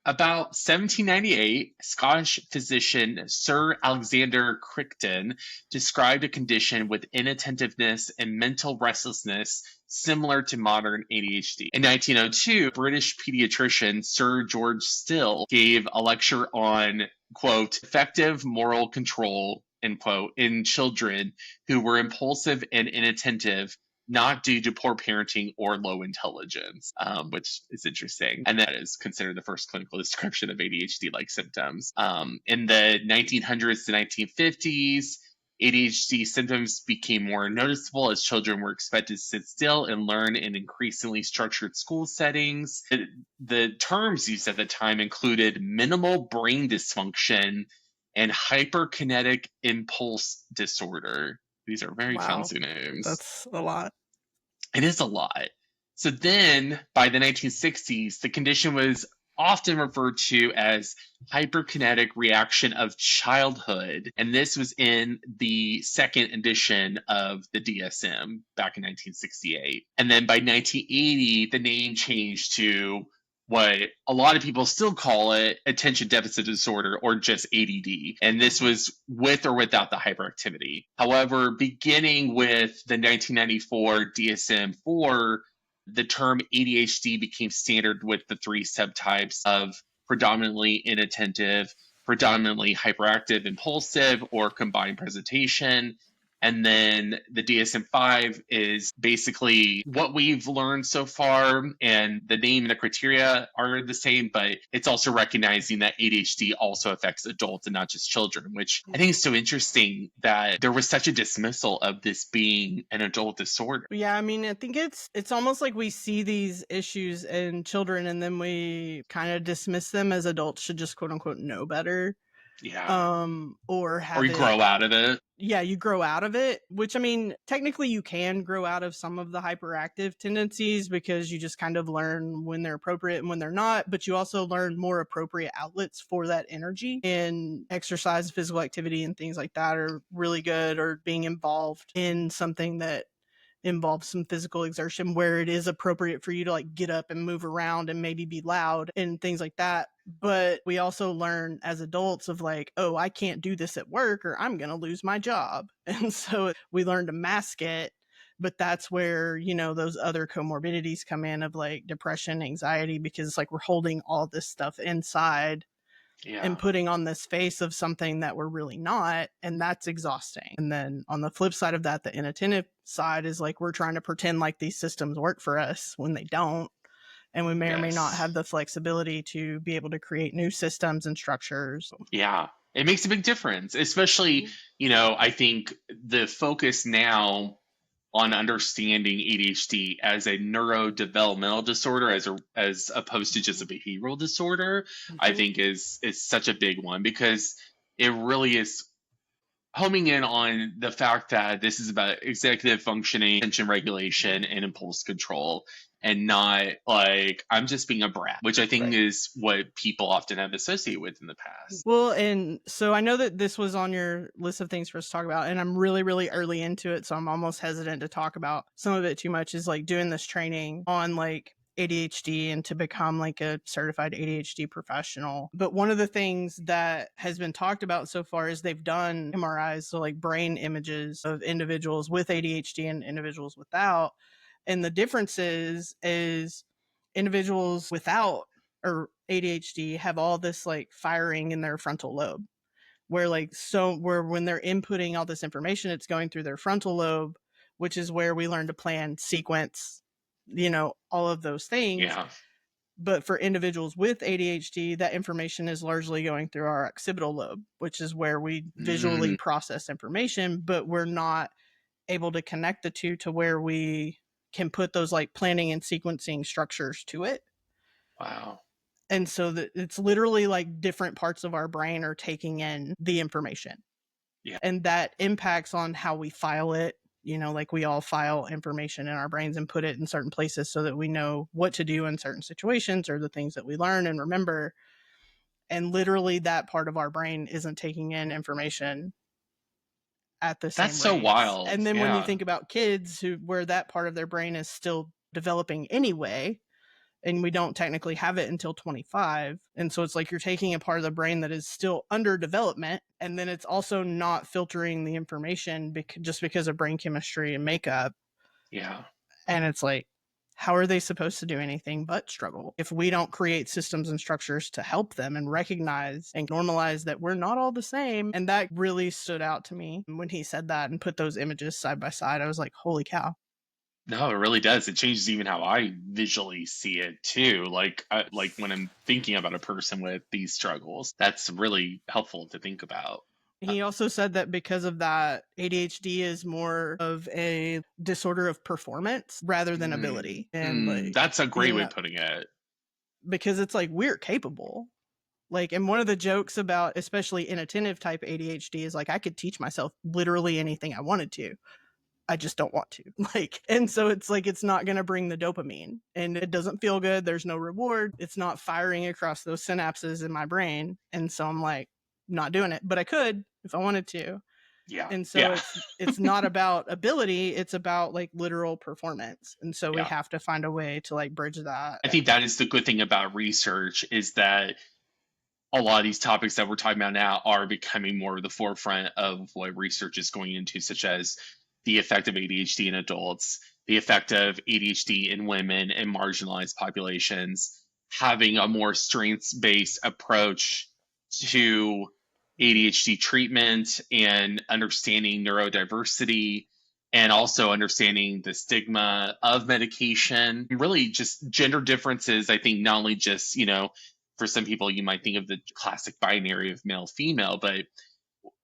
about 1798, Scottish physician Sir Alexander Crichton described a condition with inattentiveness and mental restlessness similar to modern ADHD. In 1902, British pediatrician Sir George Still gave a lecture on, quote, effective moral control, end quote, in children who were impulsive and inattentive, not due to poor parenting or low intelligence, which is interesting. And that is considered the first clinical description of ADHD like symptoms. In the 1900s to 1950s, ADHD symptoms became more noticeable as children were expected to sit still and learn in increasingly structured school settings. The terms used at the time included minimal brain dysfunction and hyperkinetic impulse disorder. These are very
Wow,
fancy names.
that's a lot.
It is a lot. So then, by the 1960s, the condition was often referred to as hyperkinetic reaction of childhood. And this was in the second edition of the DSM back in 1968. And then by 1980, the name changed to what a lot of people still call it attention deficit disorder or just ADD. And this was with or without the hyperactivity. However, beginning with the 1994 DSM 4, the term ADHD became standard with the three subtypes of predominantly inattentive, predominantly hyperactive impulsive, or combined presentation. And then the DSM 5 is basically what we've learned so far, and the name and the criteria are the same, but it's also recognizing that ADHD also affects adults and not just children, which I think is so interesting that there was such a dismissal of this being an adult disorder.
Yeah, I mean, I think it's almost like we see these issues in children and then we kind of dismiss them as adults should just quote unquote know better.
Yeah.
Or
Or
have
you
it,
grow out of it.
yeah, you grow out of it, which I mean, technically you can grow out of some of the hyperactive tendencies because you just kind of learn when they're appropriate and when they're not, but you also learn more appropriate outlets for that energy. And exercise, physical activity, and things like that are really good, or being involved in something that involves some physical exertion where it is appropriate for you to like get up and move around and maybe be loud and things like that. But we also learn as adults of like, oh, I can't do this at work or I'm going to lose my job. And so we learn to mask it. But that's where, you know, those other comorbidities come in of like depression, anxiety, because it's like we're holding all this stuff inside and
Yeah.
putting on this face of something that we're really not, and that's exhausting. And then on the flip side of that, the inattentive side is like we're trying to pretend like these systems work for us when they don't, and we may or may not
Yes.
have the flexibility to be able to create new systems and structures.
Yeah. It makes a big difference, especially, I think the focus now on understanding ADHD as a neurodevelopmental disorder as opposed to just a
Mhm.
behavioral disorder, I
Mhm.
think is such a big one because it really is homing in on the fact that this is about executive functioning, attention regulation,
Mhm.
and impulse control, and not like I'm just being a brat, which I think
Right.
is what people often have associated with in the past.
Well, and so I know that this was on your list of things for us to talk about, and I'm really, really early into it, so I'm almost hesitant to talk about some of it too much. Is like doing this training on like ADHD and to become like a certified ADHD professional. But one of the things that has been talked about so far is they've done MRIs, so like brain images of individuals with ADHD and individuals without. And the difference is individuals without or ADHD have all this like firing in their frontal lobe where like so where when they're inputting all this information it's going through their frontal lobe, which is where we learn to plan, sequence, all of those things.
Yeah.
But for individuals with ADHD, that information is largely going through our occipital lobe, which is where we visually
Mm,
process information, but we're not able to connect the two to where we can put those like planning and sequencing structures to it.
wow.
And so that it's literally like different parts of our brain are taking in the information.
Yeah.
And that impacts on how we file it. Like we all file information in our brains and put it in certain places so that we know what to do in certain situations or the things that we learn and remember. And literally, that part of our brain isn't taking in information at the
That's
same
so
rates.
wild.
And then when you
Yeah.
think about kids where that part of their brain is still developing anyway, and we don't technically have it until 25. And so it's like you're taking a part of the brain that is still under development, and then it's also not filtering the information just because of brain chemistry and makeup.
Yeah.
And it's like, how are they supposed to do anything but struggle if we don't create systems and structures to help them and recognize and normalize that we're not all the same? And that really stood out to me when he said that and put those images side by side. I was like, holy cow.
No, it really does. It changes even how I visually see it too. Like when I'm thinking about a person with these struggles, that's really helpful to think about. Uh,
He also said that because of that, ADHD is more of a disorder of performance rather than ability. And like,
that's a great
you
way of
know,
putting it.
because it's like we're capable. Like, and one of the jokes about especially inattentive type ADHD is like, I could teach myself literally anything I wanted to. I just don't want to. Like, and so it's like, it's not going to bring the dopamine and it doesn't feel good. There's no reward. It's not firing across those synapses in my brain. And so I'm like, not doing it, but I could if I wanted to.
Yeah.
And so
Yeah.
it's not about ability, it's about like literal performance. And so we
Yeah.
have to find a way to like bridge that.
I think that is the good thing about research is that a lot of these topics that we're talking about now are becoming more of the forefront of what research is going into, such as the effect of ADHD in adults, the effect of ADHD in women and marginalized populations, having a more strengths based approach to ADHD treatment and understanding neurodiversity and also understanding the stigma of medication, really just gender differences. I think not only just, for some people, you might think of the classic binary of male female, but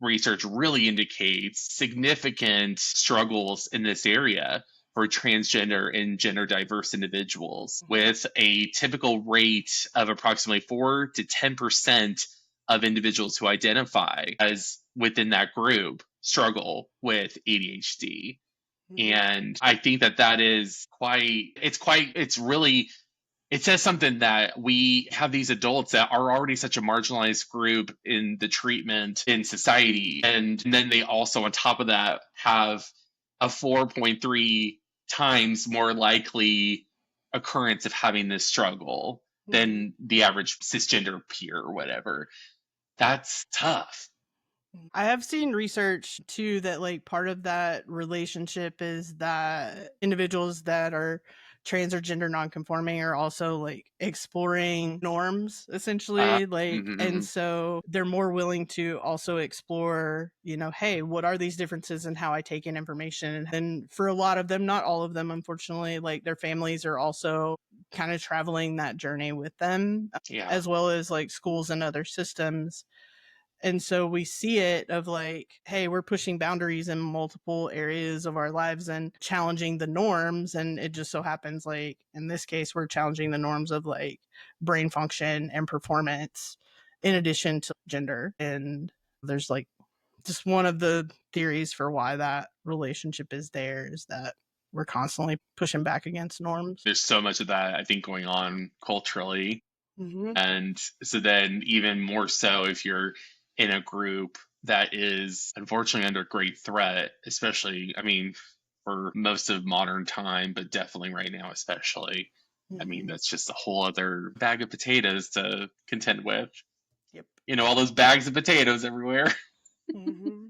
research really indicates significant struggles in this area for transgender and gender diverse individuals,
Mhm.
with a typical rate of approximately 4 to 10% of individuals who identify as within that group struggle with ADHD.
Mhm.
And I think that that is it's really it says something that we have these adults that are already such a marginalized group in the treatment in society. And then they also, on top of that, have a 4.3 times more likely occurrence of having this struggle
Mhm.
than the average cisgender peer or whatever. That's tough.
I have seen research too that like part of that relationship is that individuals that are trans or gender nonconforming are also like exploring norms essentially, like, and
Mhm.
so they're more willing to also explore, hey, what are these differences in how I take in information? And for a lot of them, not all of them unfortunately, like their families are also kind of traveling that journey with them,
Yeah.
as well as like schools and other systems. And so we see it of like, hey, we're pushing boundaries in multiple areas of our lives and challenging the norms. And it just so happens, like, in this case, we're challenging the norms of like brain function and performance in addition to gender. And there's like just one of the theories for why that relationship is there is that we're constantly pushing back against norms.
There's so much of that, I think, going on culturally.
Mm-hmm.
And so then, even more so, if you're in a group that is unfortunately under great threat, especially, I mean, for most of modern time, but definitely right now, especially. I mean,
Mm-hmm.
that's just a whole other bag of potatoes to contend with.
Yep.
All those bags of potatoes everywhere.
Mm-hmm.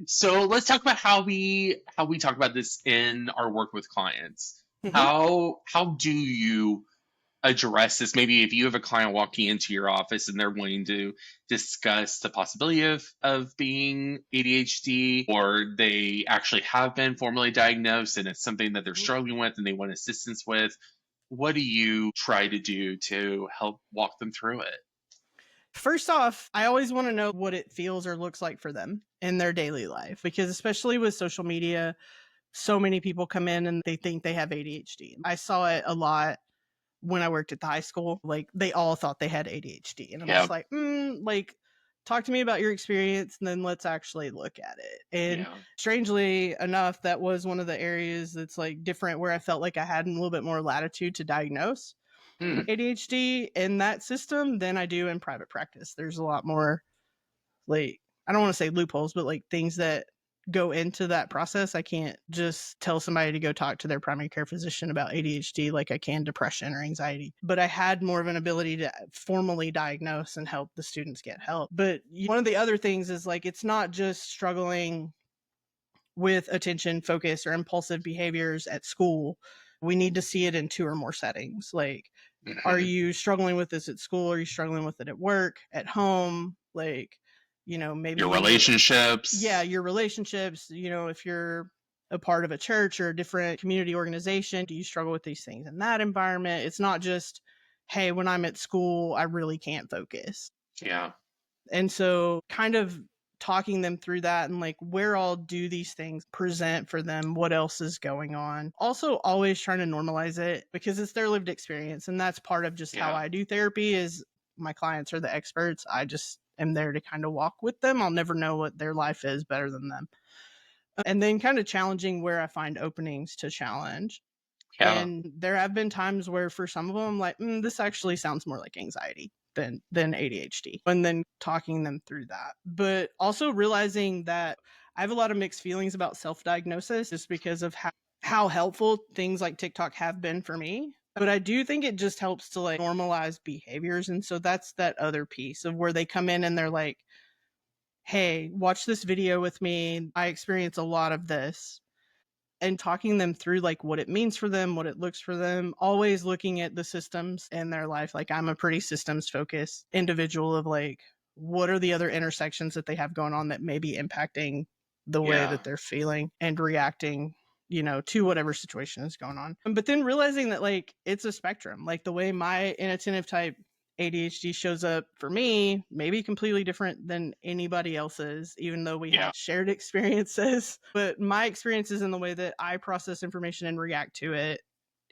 So let's talk about how we talk about this in our work with clients.
Mm-hmm.
How do you address this? Maybe if you have a client walking into your office and they're wanting to discuss the possibility of being ADHD, or they actually have been formally diagnosed and it's something that they're
Mm-hmm.
struggling with and they want assistance with, what do you try to do to help walk them through it?
First off, I always want to know what it feels or looks like for them in their daily life because, especially with social media, so many people come in and they think they have ADHD. I saw it a lot when I worked at the high school. Like, they all thought they had ADHD. And I'm just
Yeah,
like, like, talk to me about your experience and then let's actually look at it. And
yeah.
strangely enough, that was one of the areas that's like different where I felt like I had a little bit more latitude to diagnose
Hmm.
ADHD in that system than I do in private practice. There's a lot more, like, I don't want to say loopholes, but like things that go into that process. I can't just tell somebody to go talk to their primary care physician about ADHD like I can depression or anxiety. But I had more of an ability to formally diagnose and help the students get help. But one of the other things is like it's not just struggling with attention, focus, or impulsive behaviors at school. We need to see it in two or more settings. Like, are
Hmm.
you struggling with this at school? Are you struggling with it at work, at home? Like, maybe
Your
you need to, yeah,
relationships.
your relationships, if you're a part of a church or a different community organization, do you struggle with these things in that environment? It's not just, hey, when I'm at school, I really can't focus.
Yeah,
And so kind of talking them through that and like where all do these things present for them, what else is going on. Also always trying to normalize it because it's their lived experience and that's part of just how
yeah,
I do therapy is my clients are the experts. I just am there to kind of walk with them. I'll never know what their life is better than them. And then kind of challenging where I find openings to challenge.
yeah,
And there have been times where for some of them, I'm like, this actually sounds more like anxiety than ADHD. And then talking them through that. But also realizing that I have a lot of mixed feelings about self-diagnosis just because of how helpful things like TikTok have been for me. But I do think it just helps to like normalize behaviors. And so that's that other piece of where they come in and they're like, hey, watch this video with me. I experience a lot of this and talking them through like what it means for them, what it looks for them, always looking at the systems in their life. Like I'm a pretty systems focused individual of like what are the other intersections that they have going on that may be impacting the way
yeah,
that they're feeling and reacting, to whatever situation is going on. But then realizing that like it's a spectrum. Like the way my inattentive type ADHD shows up for me may be completely different than anybody else's, even though we
yeah,
have shared experiences. But my experiences in the way that I process information and react to it,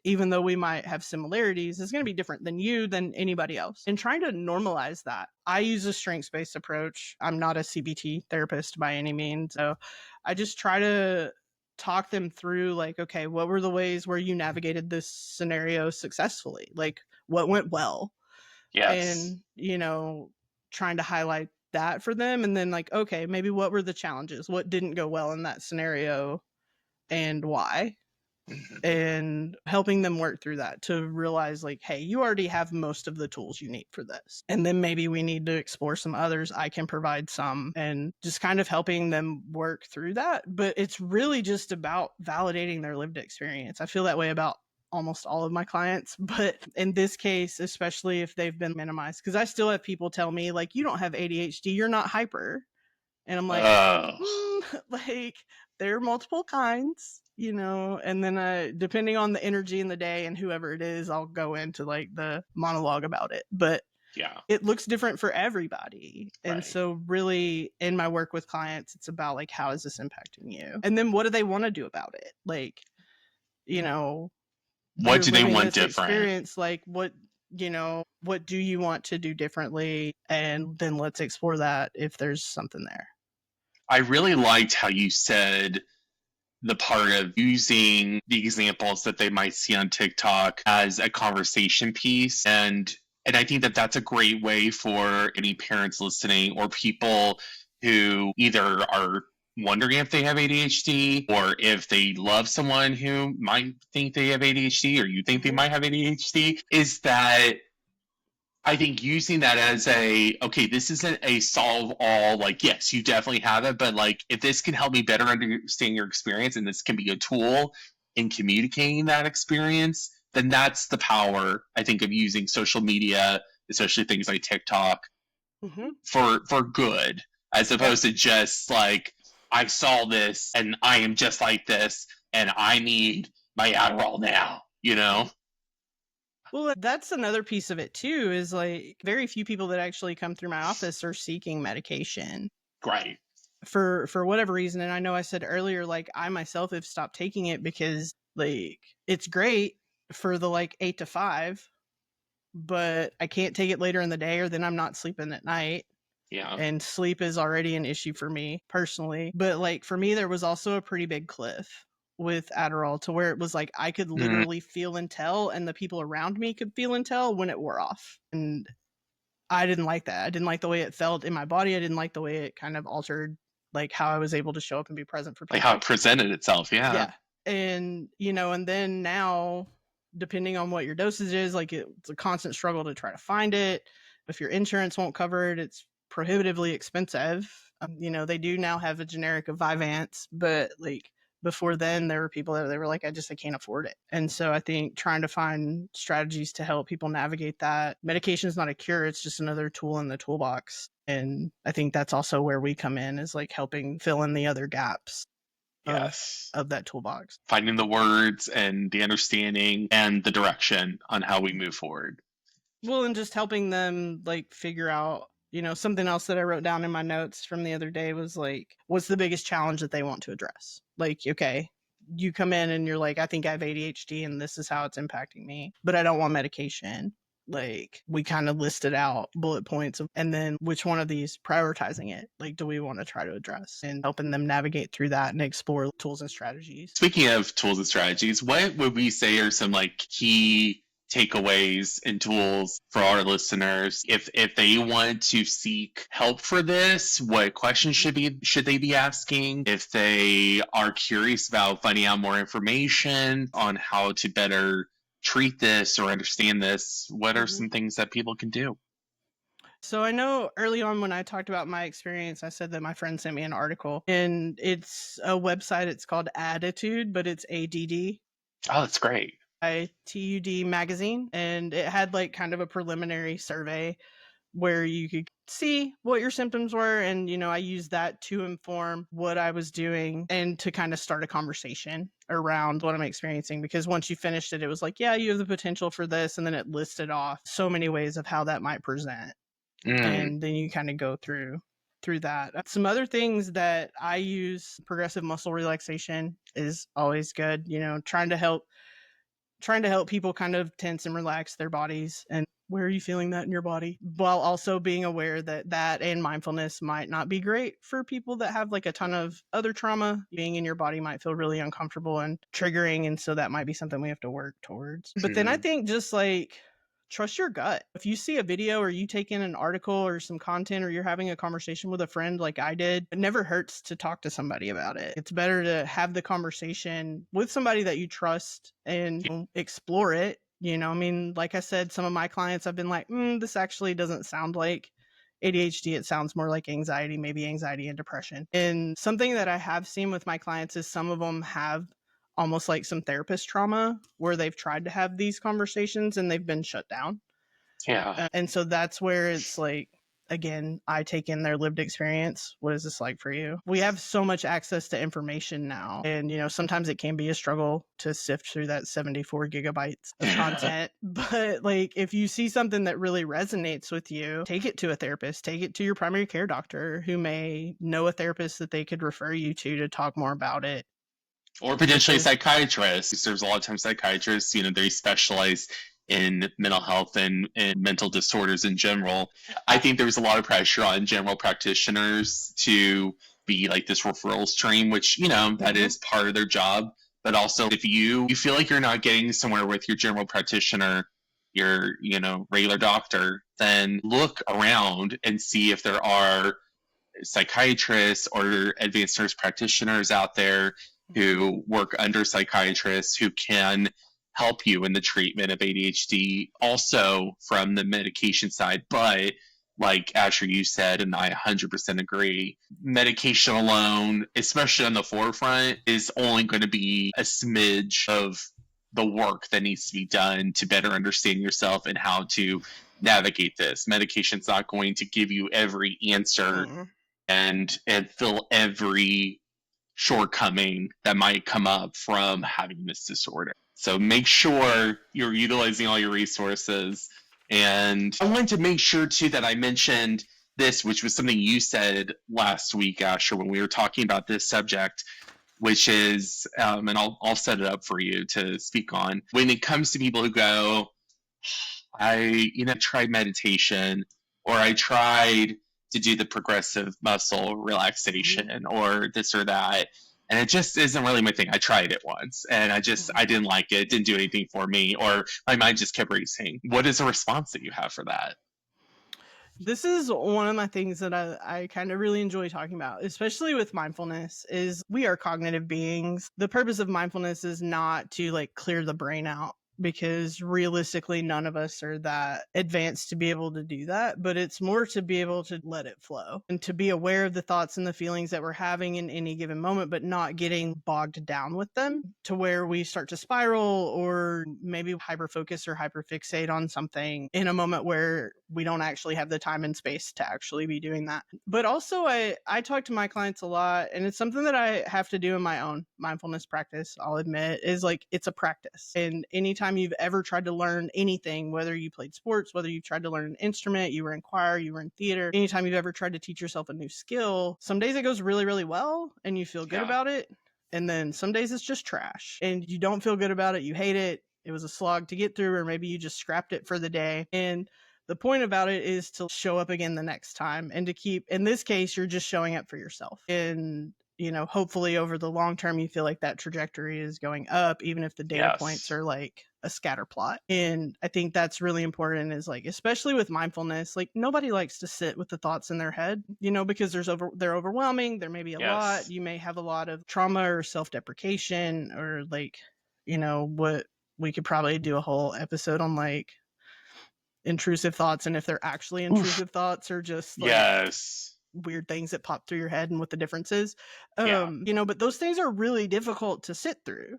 even though we might have similarities, is going to be different than you, than anybody else. And trying to normalize that. I use a strengths based approach. I'm not a CBT therapist by any means. So I just try to talk them through like, okay, what were the ways where you navigated this scenario successfully? Like, what went well?
yes.
And trying to highlight that for them and then like okay maybe what were the challenges, what didn't go well in that scenario and why,
Mhm.
and helping them work through that to realize like hey you already have most of the tools you need for this and then maybe we need to explore some others, I can provide some, and just kind of helping them work through that. But it's really just about validating their lived experience. I feel that way about almost all of my clients, but in this case especially if they've been minimized, because I still have people tell me like you don't have ADHD, you're not hyper, and I'm like,
Oh,
like there are multiple kinds, and then depending on the energy in the day and whoever it is, I'll go into like the monologue about it. But
Yeah.
it looks different for everybody. And
Right.
so really in my work with clients, it's about like, how is this impacting you? And then what do they want to do about it? Like, you know,
What
you're
do they
living
want
this
different?
experience, like what do you want to do differently? And then let's explore that if there's something there.
I really liked how you said the part of using the examples that they might see on TikTok as a conversation piece. And I think that that's a great way for any parents listening or people who either are wondering if they have ADHD or if they love someone who might think they have ADHD or you think they
Hmm.
might have ADHD, is that I think using that as a, okay, this isn't a solve all, like, yes, you definitely have it, but like, if this can help me better understand your experience and this can be a tool in communicating that experience, then that's the power, I think, of using social media, especially things like TikTok,
Hmm.
for good, as
Yeah.
opposed to just like, I saw this and I am just like this and I need my Adderall now, you know?
Well, that's another piece of it too, is like very few people that actually come through my office are seeking medication
Right.
for whatever reason. And I know I said earlier, like I myself have stopped taking it because like it's great for the like 8 to 5, but I can't take it later in the day or then I'm not sleeping at night.
Yeah.
And sleep is already an issue for me personally. But like for me, there was also a pretty big cliff with Adderall to where it was like I could
Mm,
literally feel and tell, and the people around me could feel and tell when it wore off. And I didn't like that. I didn't like the way it felt in my body. I didn't like the way it kind of altered like how I was able to show up and be present for
like how it
people.
presented itself. Yeah.
Yeah. And and then now depending on what your dosage is, like it's a constant struggle to try to find it. If your insurance won't cover it, it's prohibitively expensive. They do now have a generic of Vyvanse, but like before then there were people that they were like, I can't afford it. And so I think trying to find strategies to help people navigate that. Medication is not a cure, it's just another tool in the toolbox. And I think that's also where we come in, is like helping fill in the other gaps of
Yes.
that toolbox.
Finding the words and the understanding and the direction on how we move forward.
Well, and just helping them like figure out, something else that I wrote down in my notes from the other day was like, what's the biggest challenge that they want to address? Like, okay, you come in and you're like, I think I have ADHD and this is how it's impacting me, but I don't want medication. Like, we kind of listed out bullet points and then which one of these prioritizing it, like, do we want to try to address, and helping them navigate through that and explore tools and strategies.
Speaking of tools and strategies, what would we say are some like key takeaways and tools for our listeners if they want to seek help for this? What questions should they be asking? If they are curious about finding out more information on how to better treat this or understand this, what are
Mhm.
some things that people can do?
So I know early on when I talked about my experience, I said that my friend sent me an article, and it's a website. It's called Attitude, but it's ADD.
Oh, that's great.
ITUD magazine, and it had like kind of a preliminary survey where you could see what your symptoms were. And I used that to inform what I was doing and to kind of start a conversation around what I'm experiencing, because once you finished it, it was like, yeah, you have the potential for this, and then it listed off so many ways of how that might present.
Mm,
And then you kind of go through that. Some other things that I use, progressive muscle relaxation is always good, trying to help people kind of tense and relax their bodies. And where are you feeling that in your body, while also being aware that that and mindfulness might not be great for people that have like a ton of other trauma. Being in your body might feel really uncomfortable and triggering, and so that might be something we have to work towards. But then I
mm,
think just like trust your gut. If you see a video or you take in an article or some content, or you're having a conversation with a friend like I did, it never hurts to talk to somebody about it. It's better to have the conversation with somebody that you trust and explore it. I mean, like I said, some of my clients, I've been like, this actually doesn't sound like ADHD. It sounds more like anxiety, maybe anxiety and depression. And something that I have seen with my clients is some of them have almost like some therapist trauma where they've tried to have these conversations and they've been shut down.
yeah.
And so that's where it's like, again, I take in their lived experience. What is this like for you? We have so much access to information now. And, sometimes it can be a struggle to sift through that 74 gigabytes of content. But like, if you see something that really resonates with you, take it to a therapist, take it to your primary care doctor who may know a therapist that they could refer you to talk more about it.
Or potentially a psychiatrist. There's a lot of times psychiatrists, they specialize in mental health and mental disorders in general. I think there's a lot of pressure on general practitioners to be like this referral stream, which, that is part of their job. But also, if you feel like you're not getting somewhere with your general practitioner, your, regular doctor, then look around and see if there are psychiatrists or advanced nurse practitioners out there who work under psychiatrists who can help you in the treatment of ADHD, also from the medication side. But like Asher, you said, and I 100% agree, medication alone, especially on the forefront, is only going to be a smidge of the work that needs to be done to better understand yourself and how to navigate this. Medication's not going to give you every answer and fill every shortcoming that might come up from having this disorder. So make sure you're utilizing all your resources. And I wanted to make sure too that I mentioned this, which was something you said last week, Asher, when we were talking about this subject, which is, and I'll set it up for you to speak on. When it comes to people who go, I tried meditation, or I tried to do the progressive muscle relaxation or this or that, and it just isn't really my thing. I tried it once and I didn't like it. It didn't do anything for me, or my mind just kept racing. What is a response that you have for that?
This is one of my things that I kind of really enjoy talking about, especially with mindfulness, is we are cognitive beings. The purpose of mindfulness is not to like clear the brain out, because realistically none of us are that advanced to be able to do that, but it's more to be able to let it flow and to be aware of the thoughts and the feelings that we're having in any given moment, but not getting bogged down with them to where we start to spiral or maybe hyper focus or hyper fixate on something in a moment where we don't actually have the time and space to actually be doing that. But also I talk to my clients a lot, and it's something that I have to do in my own mindfulness practice, I'll admit, is like it's a practice. And anytime you've ever tried to learn anything, whether you played sports, whether you tried to learn an instrument, you were in choir, you were in theater, anytime you've ever tried to teach yourself a new skill, some days it goes really, really well and you feel good about it. And then some days it's just trash and you don't feel good about it. You hate it. It was a slog to get through, or maybe you just scrapped it for the day. And the point about it is to show up again the next time, and to keep, in this case, you're just showing up for yourself. And hopefully over the long term, you feel like that trajectory is going up, even if the data points are like a scatter plot. And I think that's really important, is like, especially with mindfulness, like nobody likes to sit with the thoughts in their head, because they're overwhelming. There may be a lot. You may have a lot of trauma or self-deprecation, or like, what we could probably do a whole episode on, like intrusive thoughts, and if they're actually intrusive thoughts or just like weird things that pop through your head and what the difference is. But those things are really difficult to sit through.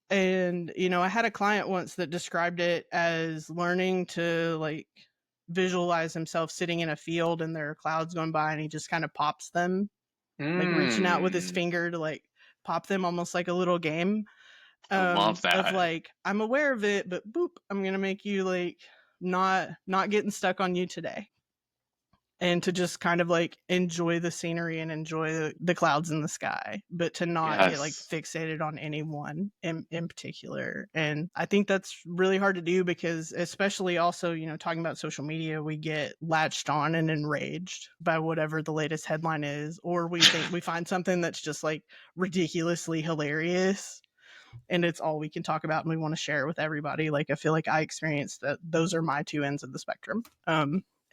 And I had a client once that described it as learning to like visualize himself sitting in a field and there are clouds going by, and he just kind of pops them, like reaching out with his finger to like pop them, almost like a little game.
I love that.
Of like, I'm aware of it, but boop, I'm gonna make you like not getting stuck on you today, and to just kind of like enjoy the scenery and enjoy the clouds in the sky, but to not get like fixated on anyone in particular. And I think that's really hard to do, because especially also, talking about social media, we get latched on and enraged by whatever the latest headline is, or we think we find something that's just like ridiculously hilarious, and it's all we can talk about and we want to share it with everybody. Like, I feel like I experienced that. Those are my two ends of the spectrum.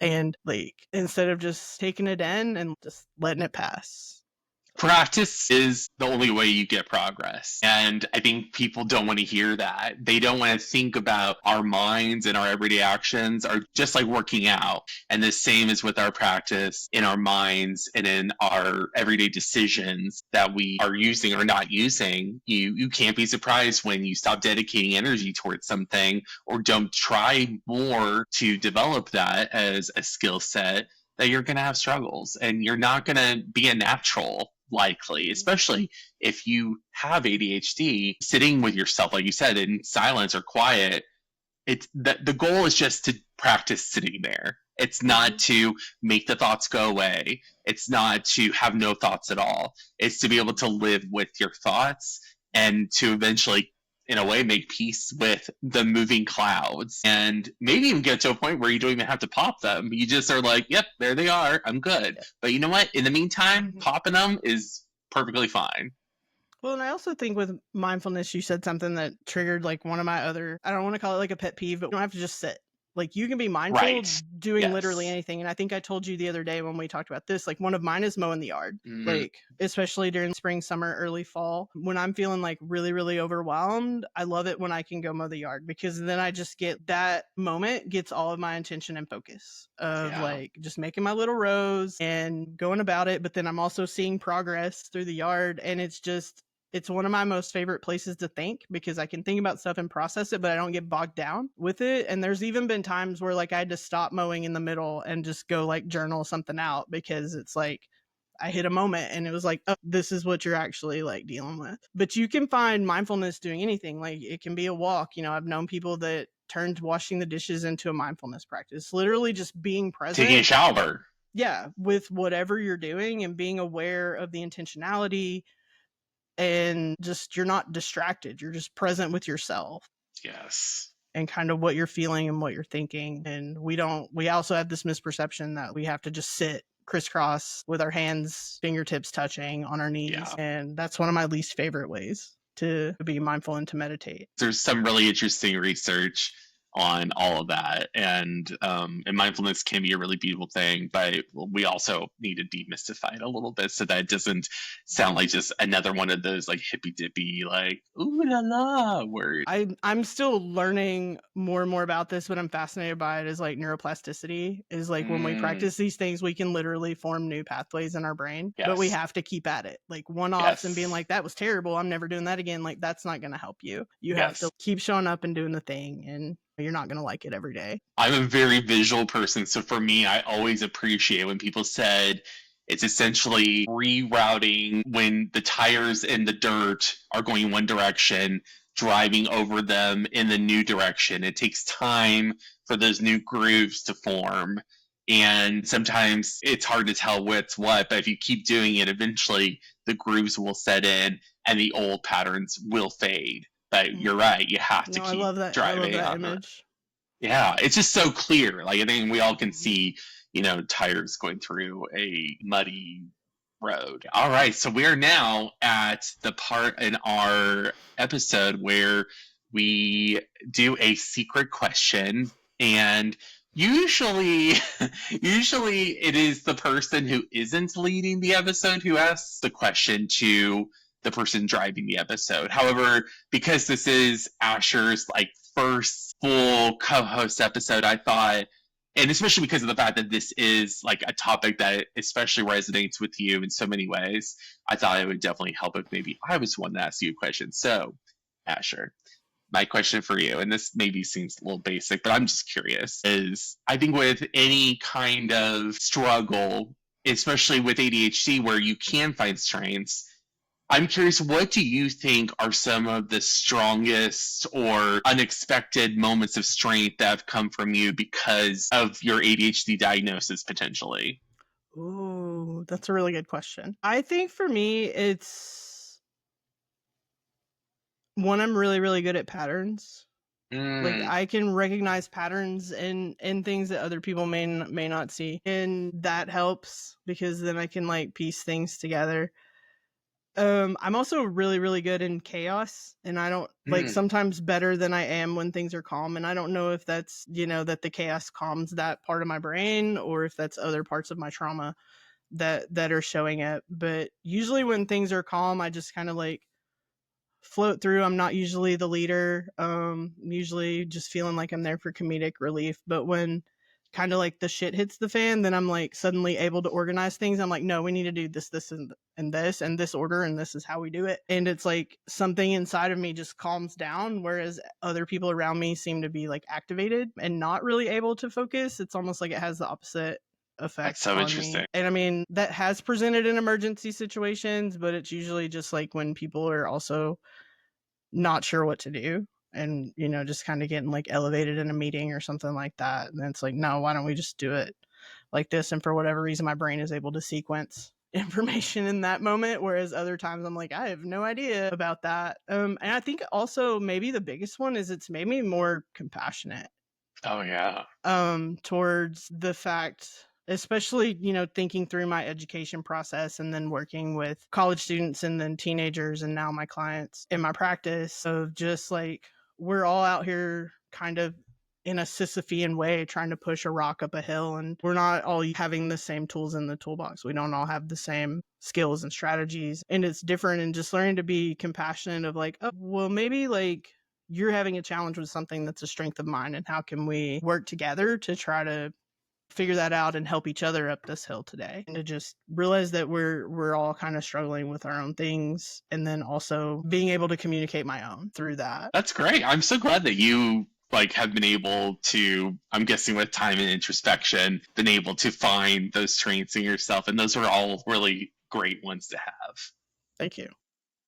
And like, instead of just taking it in and just letting it pass.
Practice is the only way you get progress. And I think people don't want to hear that. They don't want to think about our minds and our everyday actions are just like working out. And the same is with our practice in our minds and in our everyday decisions that we are using or not using. You can't be surprised when you stop dedicating energy towards something or don't try more to develop that as a skill set. that you're going to have struggles and you're not going to be a natural, likely, especially if you have ADHD. Sitting with yourself, like you said, in silence or quiet, it's that the goal is just to practice sitting there. It's not
Mhm.
to make the thoughts go away. It's not to have no thoughts at all. It's to be able to live with your thoughts and to eventually, in a way, make peace with the moving clouds and maybe even get to a point where you don't even have to pop them. You just are like, yep, there they are. I'm good.
Yeah.
But you know what? In the meantime,
Mhm.
popping them is perfectly fine.
Well, and I also think with mindfulness, you said something that triggered like one of my other, I don't want to call it like a pet peeve, but you don't have to just sit. Like you can be mindful
Right.
doing literally
Yes.
anything. And I think I told you the other day when we talked about this, like one of mine is mowing the yard,
Mm,
like especially during spring, summer, early fall. When I'm feeling like really, really overwhelmed, I love it when I can go mow the yard because then I just get that moment gets all of my attention and focus of
yeah.
like just making my little rows and going about it. But then I'm also seeing progress through the yard. And it's one of my most favorite places to think because I can think about stuff and process it, but I don't get bogged down with it. And there's even been times where like I had to stop mowing in the middle and just go like journal something out because it's like I hit a moment and it was like, oh, this is what you're actually like dealing with. But you can find mindfulness doing anything. Like it can be a walk. You know, I've known people that turned washing the dishes into a mindfulness practice, literally just being
Taking a
present.
shower.
Yeah, with whatever you're doing and being aware of the intentionality and just you're not distracted. You're just present with yourself
Yes.
and kind of what you're feeling and what you're thinking. And we also have this misperception that we have to just sit crisscross with our hands, fingertips touching on our knees.
Yeah.
And that's one of my least favorite ways to be mindful and to meditate.
There's some really interesting research on all of that, and mindfulness can be a really beautiful thing, but we also need to demystify it a little bit so that it doesn't sound like just another one of those like hippy dippy like ooh la la words.
I'm still learning more and more about this, but I'm fascinated by it is like neuroplasticity is like when we
Mm,
practice these things, we can literally form new pathways in our brain, but we
yes,
have to keep at it. Like one offs and being
yes,
like, that was terrible. I'm never doing that again. Like that's not going to help you. You have to
yes.
keep showing up and doing the thing and you're not going to like it every day.
I'm a very visual person, so for me, I always appreciate when people said it's essentially rerouting when the tires in the dirt are going one direction, driving over them in the new direction. It takes time for those new grooves to form. And sometimes it's hard to tell what's what, but if you keep doing it, eventually the grooves will set in and the old patterns will fade. But
Mhm.
you're right, you have to
No, I
keep
love that. I love
driving
that
on the
image.
yeah, it's just so clear. Like I think we all can
Mhm.
see, tires going through a muddy road. All right, so we are now at the part in our episode where we do a secret question and usually usually it is the person who isn't leading the episode who asks the question to the person driving the episode. However, because this is Asher's like first full co-host episode, I thought, and especially because of the fact that this is like a topic that especially resonates with you in so many ways, I thought it would definitely help if maybe I was the one to ask you a question. So, Asher, my question for you, and this maybe seems a little basic, but I'm just curious, is I think with any kind of struggle, especially with ADHD where you can find strengths, I'm curious, what do you think are some of the strongest or unexpected moments of strength that have come from you because of your ADHD diagnosis potentially?
Ooh, that's a really good question. I think for me, it's one, I'm really, really good at patterns. Like
Mm,
I can recognize patterns in things that other people may not see, and that helps because then I can like piece things together. I'm also really, really good in chaos, and I don't like
mm,
sometimes better than I am when things are calm. And I don't know if that's that the chaos calms that part of my brain or if that's other parts of my trauma that are showing up. But usually when things are calm, I just kind of like float through. I'm not usually the leader. Usually just feeling like I'm there for comedic relief. But when kind of like the shit hits the fan, then I'm like suddenly able to organize things. I'm like, no, we need to do this, and this order, and this is how we do it. And it's like something inside of me just calms down, whereas other people around me seem to be like activated and not really able to focus. It's almost like it has the opposite.
That's
effect
so
on me.
interesting.
And I mean, that has presented in emergency situations, but it's usually just like when people are also not sure what to do and, just kind of getting like elevated in a meeting or something like that. And it's like, no, why don't we just do it like this? And for whatever reason, my brain is able to sequence information in that moment, whereas other times I'm like, I have no idea about that. And I think also maybe the biggest one is it's made me more compassionate
Oh yeah.
towards the fact, especially, thinking through my education process and then working with college students and then teenagers and now my clients in my practice of just like, we're all out here kind of in a Sisyphean way trying to push a rock up a hill, and we're not all having the same tools in the toolbox. We don't all have the same skills and strategies, and it's different, and just learning to be compassionate of like, oh, well, maybe like you're having a challenge with something that's a strength of mine, and how can we work together to try to figure that out and help each other up this hill today, and to just realize that we're all kind of struggling with our own things, and then also being able to communicate my own through that.
That's great. I'm so glad that you like have been able to, I'm guessing with time and introspection, been able to find those traits in yourself. And those are all really great ones to have.
Thank you.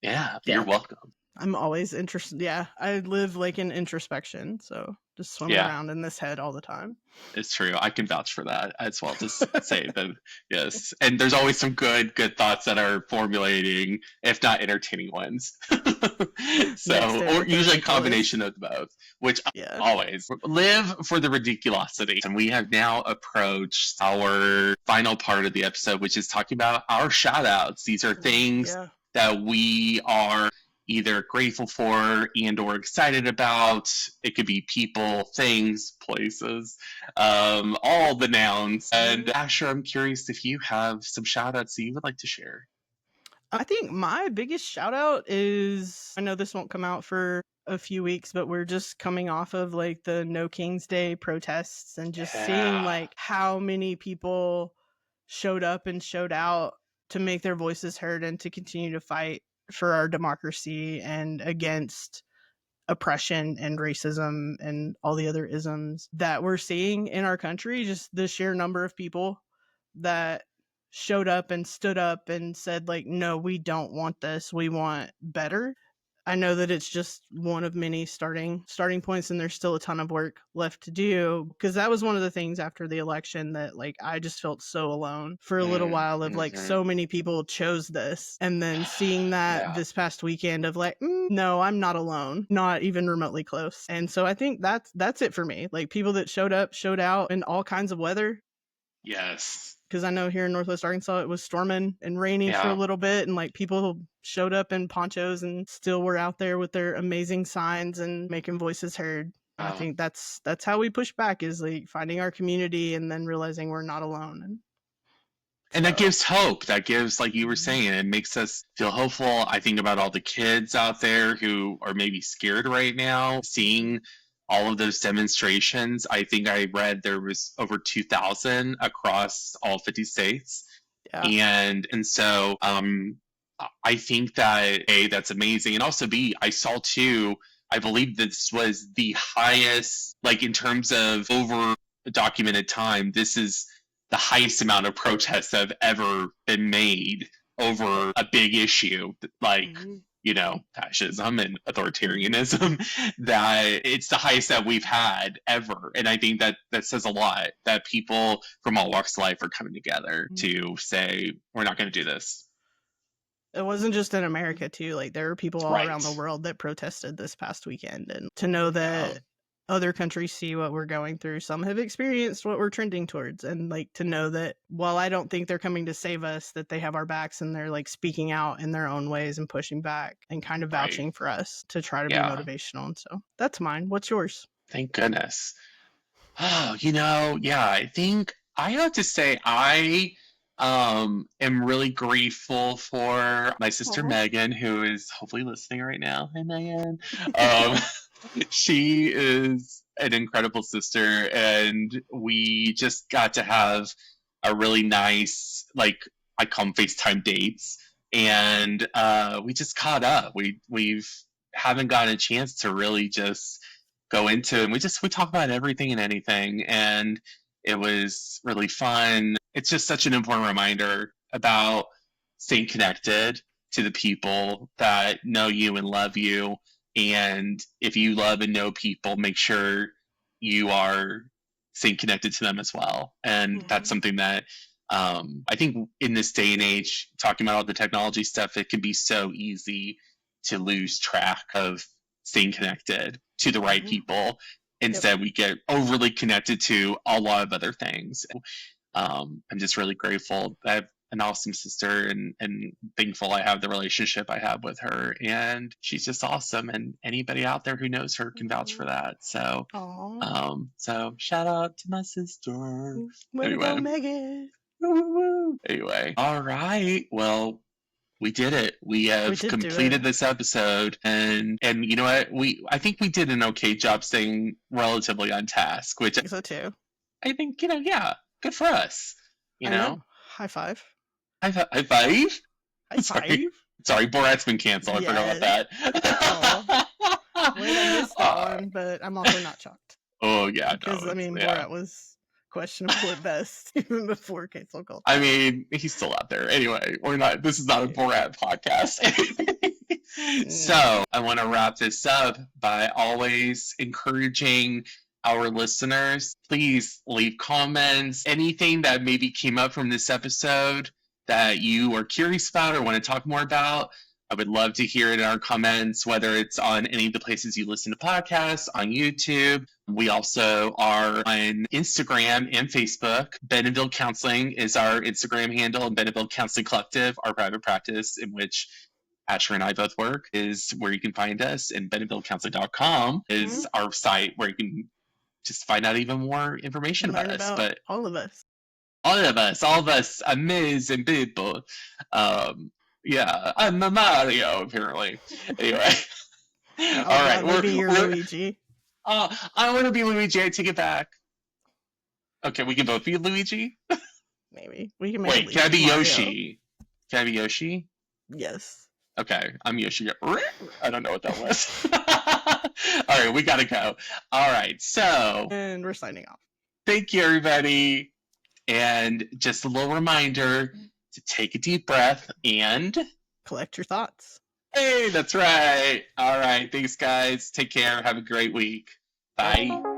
Yeah, you're
Yeah,
welcome.
I'm always interested. Yeah, I live like in introspection, so just swimming
Yeah,
around in this head all the time.
it's true. I can vouch for that as well. Just say that, yes. And there's always some good thoughts that are formulating, if not entertaining ones.
Next
So,
to
or
everything
usually a
like the list.
combination of both, which I
Yeah.
always live for the ridiculosity. And we have now approached our final part of the episode, which is talking about our shout outs. These are things
Yeah.
that we are either grateful for and or excited about. It could be people, things, places, all the nouns. And Asher, I'm curious if you have some shout outs that you would like to share.
I think my biggest shout out is, I know this won't come out for a few weeks, but we're just coming off of like the No King's Day protests, and just seeing
Yeah.
like how many people showed up and showed out to make their voices heard and to continue to fight for our democracy and against oppression and racism and all the other isms that we're seeing in our country. Just the sheer number of people that showed up and stood up and said like, no, we don't want this, we want better. I know that it's just one of many starting points, and there's still a ton of work left to do, because that was one of the things after the election that like I just felt so alone for a little while, of like
Mm-hmm.
so many people chose this, and then seeing that
Yeah.
this past weekend of like, no, I'm not alone, not even remotely close. And so I think that's it for me. Like, people that showed up, showed out in all kinds of weather,
Yes.
because I know here in Northwest Arkansas it was storming and raining for a
Yeah.
little bit, and like people showed up in ponchos and still were out there with their amazing signs and making voices heard. I
Uh,
think that's how we push back, is like finding our community and then realizing we're not alone. And
and that
so
gives hope. That gives, like you were saying, it makes us feel hopeful. I think about all the kids out there who are maybe scared right now, seeing all of those demonstrations. I think I read there was over 2,000 across all 50 states.
yeah.
And so I think that A, that's amazing. And also B, I saw too, I believe this was the highest, like in terms of over documented time, this is the highest amount of protests that have ever been made over a big issue like,
Mhm.
fascism and authoritarianism, that it's the highest that we've had ever. And I think that that says a lot, that people from all walks of life are coming together to say, we're not going to do this.
It wasn't just in America too. Like, there were people all around
Right.
the world that protested this past weekend, and to know
Yeah.
that other countries see what we're going through, some have experienced what we're trending towards, and like to know that while I don't think they're coming to save us, that they have our backs and they're like speaking out in their own ways and pushing back and kind of
Right.
vouching for us to try to be
Yeah.
motivational. And so that's mine. What's yours?
Thank goodness. Oh, yeah, I think I have to say I am really grateful for my sister
Aw.
Megan, who is hopefully listening right now. Hey Megan. Um she is an incredible sister, and we just got to have a really nice, like, I call them FaceTime dates, and we just caught up. We've haven't gotten a chance to really just go into, and we talk about everything and anything, and It was really fun. It's just such an important reminder about staying connected to the people that know you and love you. And if you love and know people, make sure you are staying connected to them as well. And that's something that I think in this day and age, talking about all the technology stuff, it can be so easy to lose track of staying connected to the right people. Instead, we get overly connected to a lot of other things. I'm just really grateful that I have an awesome sister and thankful I have the relationship I have with her. And she's just awesome. And anybody out there who knows her can vouch for that. So, so shout out to my sister.
Way to go, Megan.
Anyway, all right. Well, we did it. We have completed this episode, and you know what? I think we did an okay job staying relatively on task, which
I think so too.
I think, yeah, good for us. You know?
High five.
High five.
High five.
Sorry, Borat's been canceled. I forgot about
that. Wait, I missed that one, but I'm also not shocked.
Oh yeah,
because Borat was questionable at best, even before cancel culture.
I mean, he's still out there. Anyway, this is not a Borat podcast. So I want to wrap this up by always encouraging our listeners. Please leave comments. Anything that maybe came up from this episode that you are curious about or want to talk more about, I would love to hear it in our comments, whether it's on any of the places you listen to podcasts, on YouTube. We also are on Instagram and Facebook. Bentonville Counseling is our Instagram handle, and Bentonville Counseling Collective, our private practice in which Asher and I both work, is where you can find us. And BentonvilleCounseling.com is our site where you can just find out even more information about us. But
all of
us, amazing people. Yeah, I'm a Mario, apparently. Anyway. All right.
Maybe you're Luigi.
I want to be Luigi. I take it back. Okay, we can both be Luigi?
Maybe. We can make
Wait, can I be Mario. Yoshi? Can I be Yoshi?
Yes.
Okay, I'm Yoshi. I don't know what that was. All right, we got to go. All right, so.
And we're signing off.
Thank you, everybody. And just a little reminder to take a deep breath and
collect your thoughts.
Hey, that's right. All right. Thanks, guys. Take care. Have a great week. Bye.